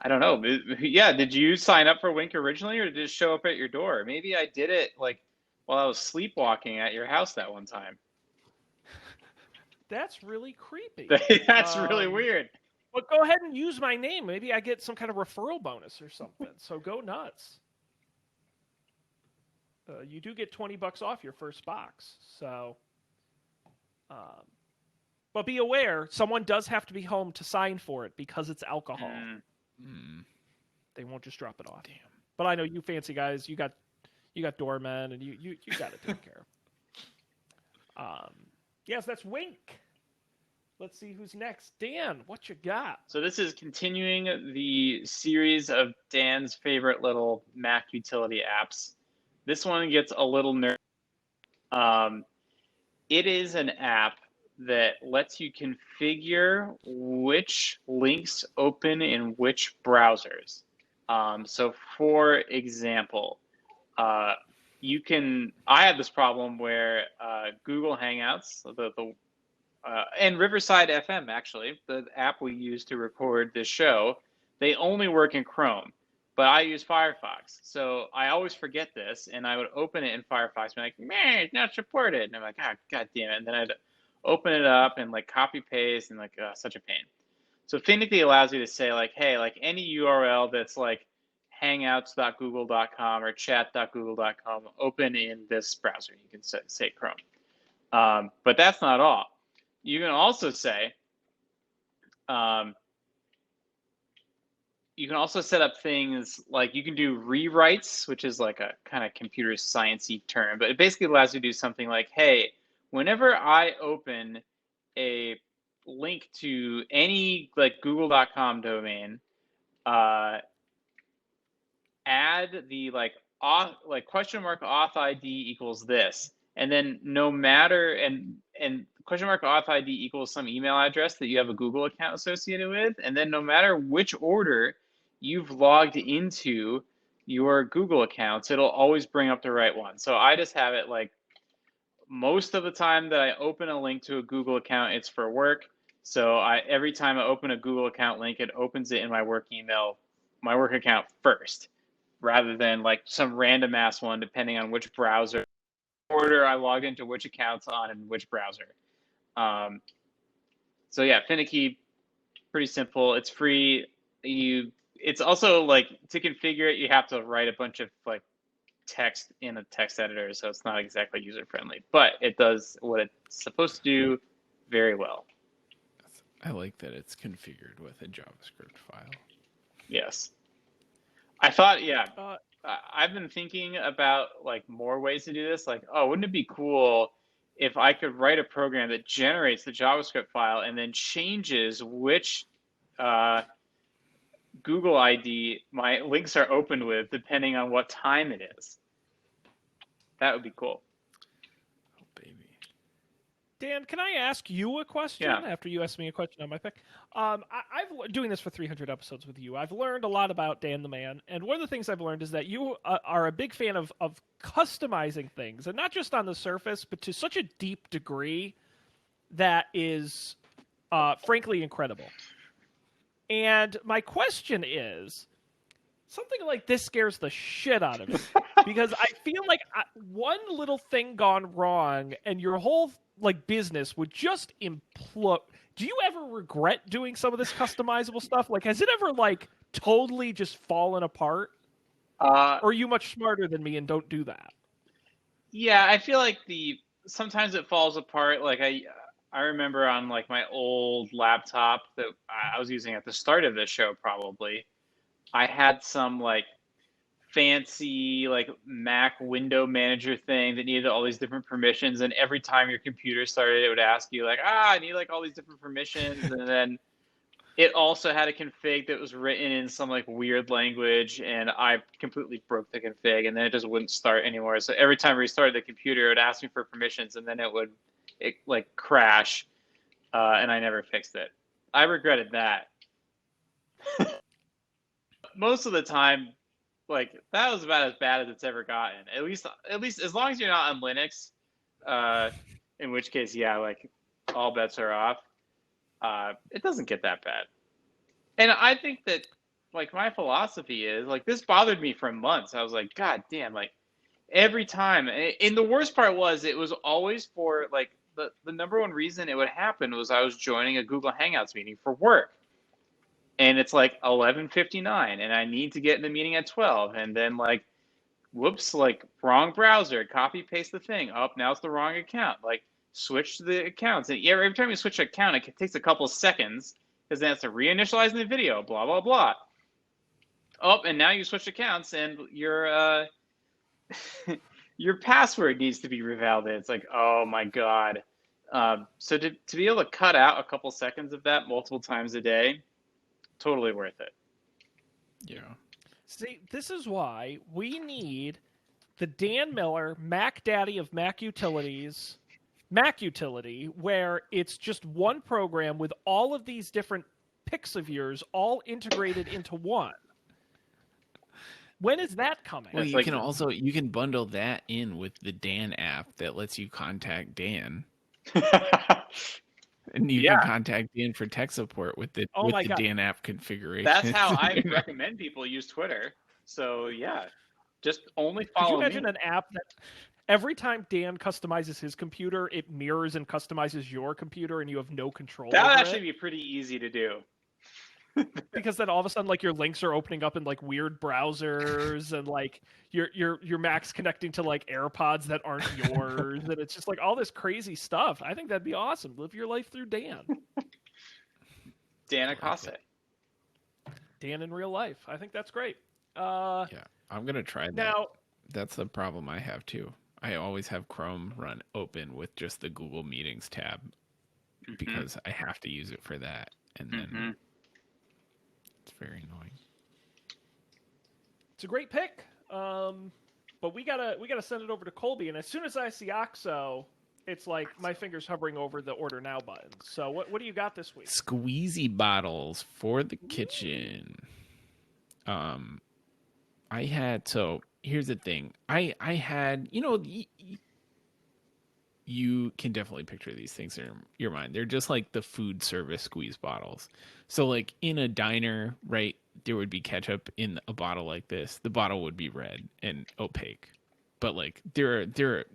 I don't know. Yeah, did you sign up for Winc originally, or did it show up at your door? Maybe I did it while I was sleepwalking at your house that one time. That's really creepy. That's really weird. But go ahead and use my name. Maybe I get some kind of referral bonus or something. So go nuts. You do get $20 off your first box. So, but be aware, someone does have to be home to sign for it because it's alcohol. They won't just drop it off. Damn. But I know you fancy guys, you got doormen, and you got it taken care of. Yes, that's Wink. Let's see who's next. Dan, what you got? So this is continuing the series of Dan's favorite little Mac utility apps. This one gets a little nerdy. It is an app that lets you configure which links open in which browsers. So for example, you can, I had this problem where Google Hangouts, and Riverside FM, actually, the app we use to record this show, they only work in Chrome, but I use Firefox. So I always forget this, and I would open it in Firefox and be like, man, it's not supported. And I'm like, ah, God damn it. And then I'd open it up and like copy paste and like, such a pain. So Finicky allows you to say like, hey, like any URL that's like hangouts.google.com or chat.google.com, open in this browser. You can say Chrome. But that's not all. You can also say, you can also set up things like you can do rewrites, which is like a kind of computer science-y term, but it basically allows you to do something like, hey, whenever I open a link to any like google.com domain, add the like $auth ID equals this, and then no matter and $auth ID equals some email address that you have a Google account associated with, and then no matter which order you've logged into your Google accounts, it'll always bring up the right one. So I just have it like most of the time that I open a link to a Google account, it's for work. So every time I open a Google account link, it opens it in my work email, my work account first, rather than like some random ass one, depending on which browser order I logged into which accounts on in which browser. So yeah, Finicky, pretty simple. It's free. It's also like to configure it, you have to write a bunch of like text in a text editor, so it's not exactly user friendly, but it does what it's supposed to do very well. I like that it's configured with a JavaScript file. Yes. I thought, yeah, I've been thinking about like more ways to do this. Like, oh, wouldn't it be cool if I could write a program that generates the JavaScript file and then changes which Google ID my links are opened with depending on what time it is. That would be cool. Oh, baby. Dan, can I ask you a question after you ask me a question on my pick? I've doing this for 300 episodes with you. I've learned a lot about Dan the Man, and one of the things I've learned is that you are a big fan of customizing things, and not just on the surface, but to such a deep degree that is, frankly, incredible. And my question is, something like this scares the shit out of me because I feel like one little thing gone wrong and your whole like business would just implode. Do you ever regret doing some of this customizable stuff? Like, has it ever like totally just fallen apart? Or are you much smarter than me and don't do that? Yeah, I feel like sometimes it falls apart. Like I remember on like my old laptop that I was using at the start of this show, probably, I had some like fancy like Mac window manager thing that needed all these different permissions, and every time your computer started, it would ask you like, I need like all these different permissions, and then it also had a config that was written in some like weird language, and I completely broke the config, and then it just wouldn't start anymore. So every time I restarted the computer, it would ask me for permissions, and then it would like crash, and I never fixed it. I regretted that. Most of the time, like that was about as bad as it's ever gotten. At least as long as you're not on Linux, in which case, yeah, like all bets are off. It doesn't get that bad. And I think that like my philosophy is like this bothered me for months. I was like, God damn, like every time. And the worst part was it was always for like the number one reason it would happen was I was joining a Google Hangouts meeting for work. And it's like 11:59 and I need to get in the meeting at 12, and then like whoops, like wrong browser, copy paste the thing. Oh, now it's the wrong account. Like switch to the accounts. And every time you switch an account, it takes a couple of seconds because then it's to reinitialize the video, blah blah blah. Oh, and now you switch accounts and you're your password needs to be revalidated. It's like, oh my god. So to be able to cut out a couple seconds of that multiple times a day, totally worth it. Yeah. See, this is why we need the Dan Miller, Mac Daddy of Mac Utilities, Mac Utility, where it's just one program with all of these different picks of yours all integrated into one. When is that coming? Well, It's you like- can also bundle that in with the Dan app that lets you contact Dan, and you can contact Dan for tech support with the God. Dan app configuration. That's how I recommend people use Twitter. So yeah, just only follow Could you imagine me. an app that every time Dan customizes his computer, it mirrors and customizes your computer, and you have no control That would over actually it? be pretty easy to do. Because then all of a sudden, like, your links are opening up in like weird browsers, and like your Mac's connecting to like AirPods that aren't yours, and it's just like all this crazy stuff. I think that'd be awesome. Live your life through Dan. Dan Acosta. Dan in real life. I think that's great. Yeah, I'm gonna try that. Now, That's the problem I have too. I always have Chrome run open with just the Google Meetings tab because I have to use it for that, and then it's very annoying. it's a great pick. But we gotta send it over to Colby, and as soon as I see OXO, it's like my fingers hovering over the order now button. So what do you got this week? Squeezy bottles for the kitchen. I had, so here's the thing. I had, you can definitely picture these things in your mind. They're just like the food service squeeze bottles. So like in a diner, right, there would be ketchup in a bottle like this. The bottle would be red and opaque. But like the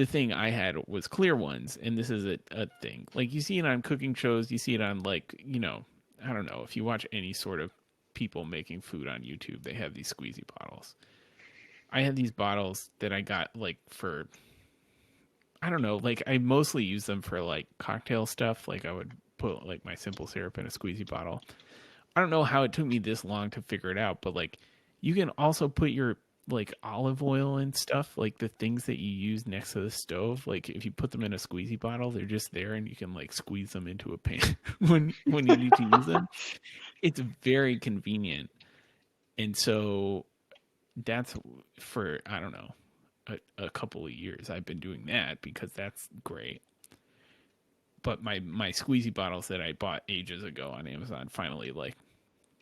thing I had was clear ones, and this is a thing. Like you see it on cooking shows, you see it on like, I don't know, if you watch any sort of people making food on YouTube, they have these squeezy bottles. I had these bottles that I got like for, I don't know, like I mostly use them for like cocktail stuff. Like I would put like my simple syrup in a squeezy bottle. I don't know how it took me this long to figure it out, but like you can also put your like olive oil and stuff, like the things that you use next to the stove. Like if you put them in a squeezy bottle, they're just there and you can like squeeze them into a pan when you need to use them. It's very convenient. And so that's for, I don't know, a couple of years I've been doing that because that's great. But my squeezy bottles that I bought ages ago on Amazon finally like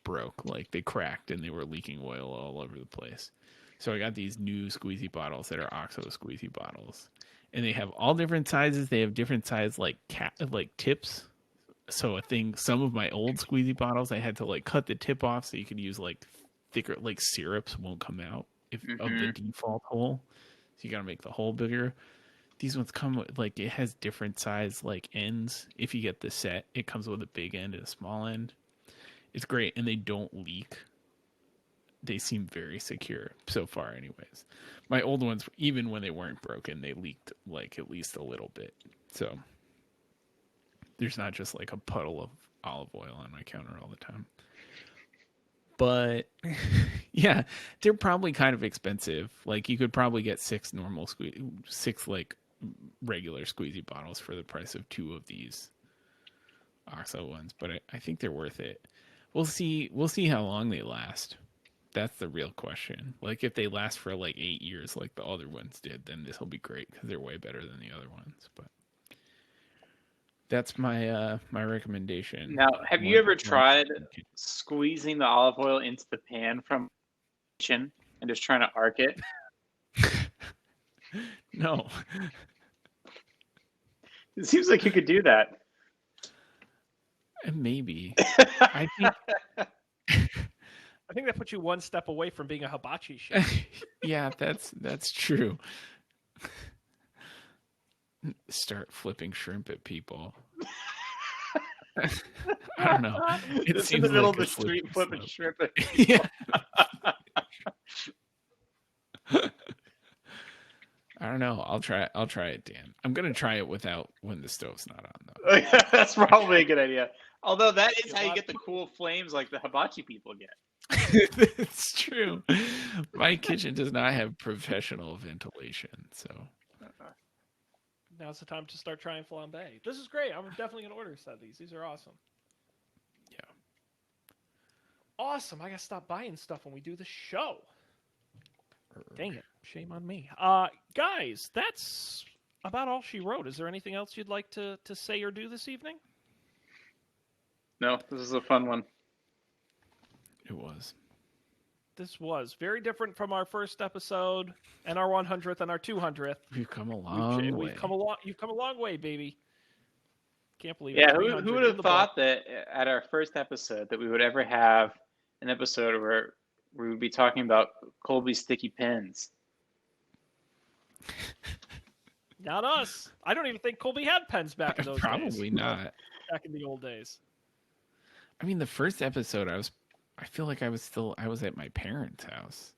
broke. Like they cracked and they were leaking oil all over the place. So I got these new squeezy bottles that are OXO squeezy bottles. And they have all different sizes. They have different size like tips. So some of my old squeezy bottles, I had to like cut the tip off so you could use like thicker, like syrups won't come out of the default hole. So you got to make the hole bigger. These ones come with like, it has different size like ends. If you get the set, it comes with a big end and a small end. It's great. And they don't leak. They seem very secure so far anyways. My old ones, even when they weren't broken, they leaked like at least a little bit. So there's not just like a puddle of olive oil on my counter all the time. But yeah, they're probably kind of expensive. Like you could probably get six like regular squeezy bottles for the price of 2 of these OXO ones. But I think they're worth it. We'll see how long they last. That's the real question. Like if they last for like 8 years like the other ones did, then this will be great because they're way better than the other ones. But that's my my recommendation. Now, have you ever tried squeezing the olive oil into the pan from the kitchen and just trying to arc it? No. It seems like you could do that. Maybe. I think that puts you one step away from being a hibachi chef. Yeah, that's true. Start flipping shrimp at people. I don't know. It's in the middle of the street flipping shrimp at people. Yeah. I don't know. I'll try it, Dan. I'm gonna try it when the stove's not on though. That's probably a good idea. Although that is how you get the cool flames like the hibachi people get. It's true. My kitchen does not have professional ventilation, so Now's the time to start trying flambe. This is great. I'm definitely gonna order a set of these. These are awesome. yeah. Awesome. I gotta stop buying stuff when we do the show. Dang it. Shame on me. Guys, that's about all she wrote. Is there anything else you'd like to say or do this evening? No, this is a fun one. It was. This was very different from our first episode and our 100th and our 200th. We've come a long way. We've come a long. You've come a long way, baby. Can't believe Yeah, it. who would have thought that at our first episode that we would ever have an episode where we would be talking about Colby's sticky pens? Not us. I don't even think Colby had pens back in those days. Probably not. Back in the old days. I mean, the first episode, I feel like I was at my parents' house.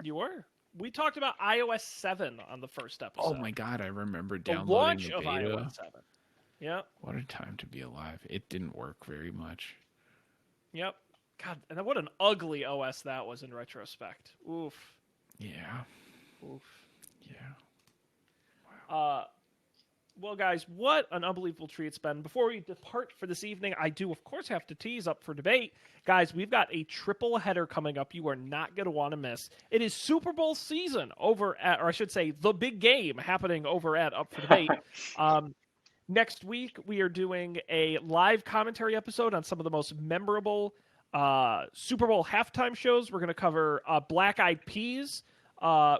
You were. We talked about iOS 7 on the first episode. Oh my god, I remember the downloading launch the of beta. iOS 7. Yep. What a time to be alive. It didn't work very much. Yep. God, and what an ugly OS that was in retrospect. Oof. Yeah. Oof. Yeah. Well, guys, what an unbelievable treat it's been. Before we depart for this evening, I do, of course, have to tease up for debate. Guys, we've got a triple header coming up you are not going to want to miss. It is Super Bowl season over at, or I should say, the big game happening over at Up for Debate. Next week, we are doing a live commentary episode on some of the most memorable Super Bowl halftime shows. We're going to cover Black Eyed Peas,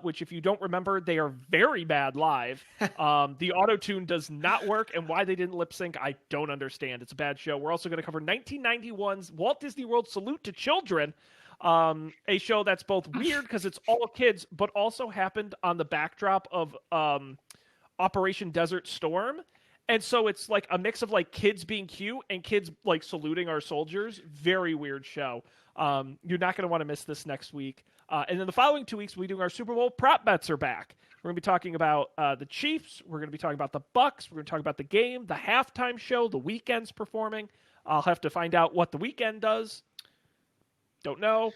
which, if you don't remember, they are very bad live. The auto-tune does not work, and why they didn't lip-sync, I don't understand. It's a bad show. We're also going to cover 1991's Walt Disney World Salute to Children, a show that's both weird because it's all kids, but also happened on the backdrop of Operation Desert Storm. And so it's like a mix of like kids being cute and kids like saluting our soldiers. Very weird show. You're not going to want to miss this next week. And then the following 2 weeks, we'll be doing our Super Bowl prop bets are back. We're going to be talking about the Chiefs. We're going to be talking about the Bucks. We're going to talk about the game, the halftime show, the Weeknd's performing. I'll have to find out what the Weeknd does. Don't know,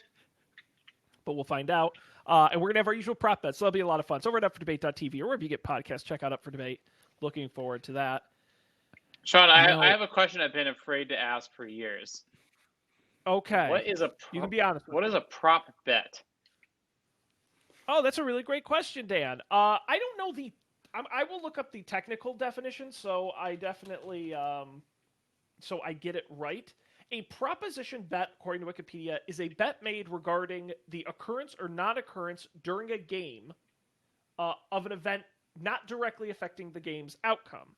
but we'll find out. And we're going to have our usual prop bets. So that'll be a lot of fun. It's over at upfordebate.tv or wherever you get podcasts. Check out Up for Debate. Looking forward to that. Sean, I have a question I've been afraid to ask for years. Okay. What is you can be honest. What is a prop bet? Oh, that's a really great question, Dan. I don't know I will look up the technical definition, so I definitely so I get it right. A proposition bet, according to Wikipedia, is a bet made regarding the occurrence or non-occurrence during a game of an event not directly affecting the game's outcome.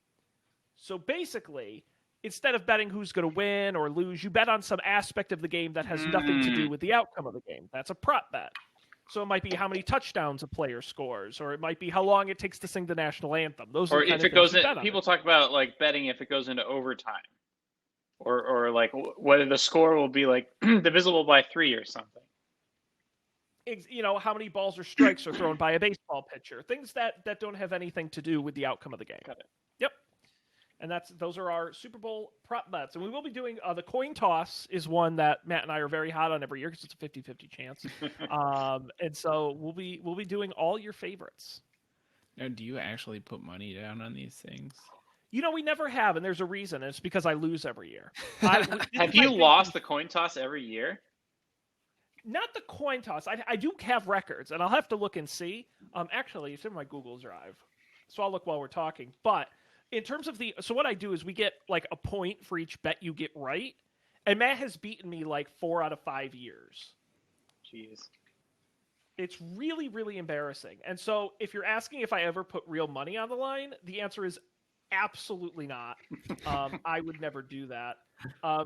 So basically, instead of betting who's going to win or lose, you bet on some aspect of the game that has nothing to do with the outcome of the game. That's a prop bet. So it might be how many touchdowns a player scores, or it might be how long it takes to sing the national anthem. Those are or the if kind it goes of in, people talk about like betting if it goes into overtime, or like whether the score will be like divisible by 3 or something. You know, how many balls or strikes are thrown by a baseball pitcher. Things that don't have anything to do with the outcome of the game. Got it. Yep. And those are our Super Bowl prop bets. And we will be doing the coin toss is one that Matt and I are very hot on every year because it's a 50-50 chance. And so we'll be doing all your favorites. Now, do you actually put money down on these things? You know, we never have, and there's a reason. And it's because I lose every year. Have you lost the coin toss every year? Not the coin toss. I do have records, and I'll have to look and see. Actually, it's in my Google Drive, so I'll look while we're talking. But in terms of so what I do is we get like a point for each bet you get right, and Matt has beaten me like 4 out of 5 years. Jeez. It's really, really embarrassing. And so if you're asking if I ever put real money on the line, the answer is absolutely not. I would never do that.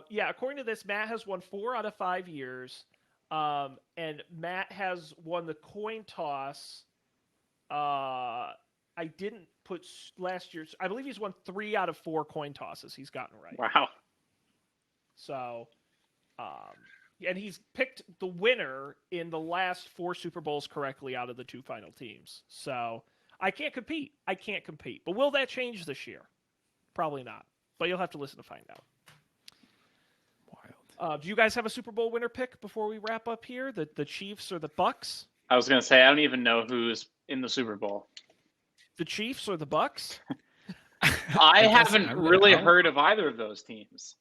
Yeah, according to this, Matt has won 4 out of 5 years. And Matt has won the coin toss. I didn't put last year's. I believe he's won 3 out of 4 coin tosses he's gotten right. Wow. So, and he's picked the winner in the last 4 Super Bowls correctly out of the 2 final teams. So I can't compete. But will that change this year? Probably not. But you'll have to listen to find out. Do you guys have a Super Bowl winner pick before we wrap up here? The Chiefs or the Bucks? I was gonna say I don't even know who's in the Super Bowl. The Chiefs or the Bucks? I haven't really heard of either of those teams.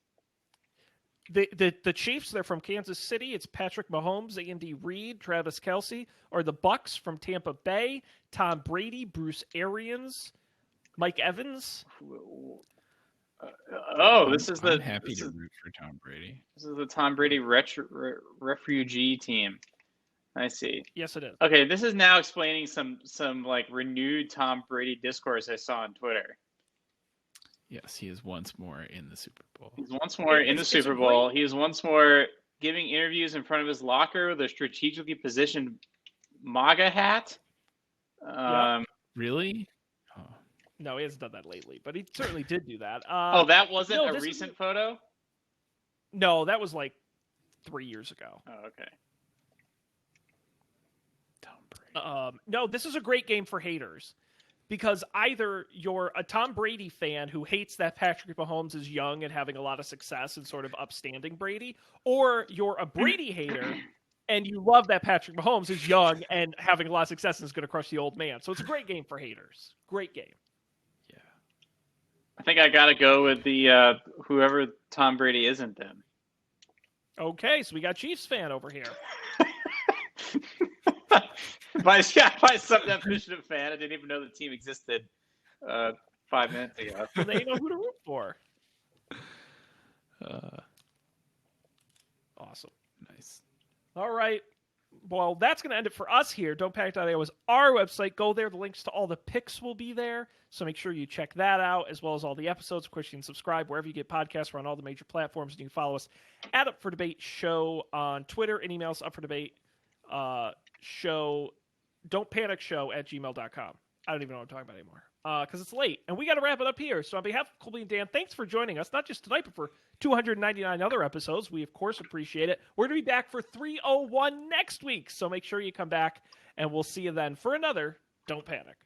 The Chiefs, they're from Kansas City. It's Patrick Mahomes, Andy Reid, Travis Kelce. Or the Bucks from Tampa Bay, Tom Brady, Bruce Arians, Mike Evans. I'm happy to root for Tom Brady. This is the Tom Brady refugee team. I see. Yes, it is. Okay, this is now explaining some like renewed Tom Brady discourse I saw on Twitter. Yes, he is once more in the Super Bowl. He's once more in the Super Bowl. He is once more giving interviews in front of his locker with a strategically positioned MAGA hat. Really? Oh. No, he hasn't done that lately, but he certainly did do that. That wasn't a recent photo? No, that was like 3 years ago. Oh, okay. Tom Brady. No, this is a great game for haters. Because either you're a Tom Brady fan who hates that Patrick Mahomes is young and having a lot of success and sort of upstanding Brady, or you're a Brady hater and you love that Patrick Mahomes is young and having a lot of success and is going to crush the old man. So it's a great game for haters. Great game. Yeah. I think I got to go with the whoever Tom Brady isn't then. Okay, so we got Chiefs fan over here. by some definition of fan, I didn't even know the team existed 5 minutes ago. So they know who to root for. Awesome. Nice. All right. Well, that's going to end it for us here. Don'tPanic.io is our website. Go there. The links to all the picks will be there. So make sure you check that out, as well as all the episodes. Of course, you can subscribe wherever you get podcasts. We're on all the major platforms. And you can follow us at Up for Debate Show on Twitter and email us upfordebate show, don'tpanicshow@gmail.com. I don't even know what I'm talking about anymore because it's late. And we got to wrap it up here. So on behalf of Colby and Dan, thanks for joining us, not just tonight, but for 299 other episodes. We, of course, appreciate it. We're going to be back for 301 next week. So make sure you come back, and we'll see you then for another Don't Panic.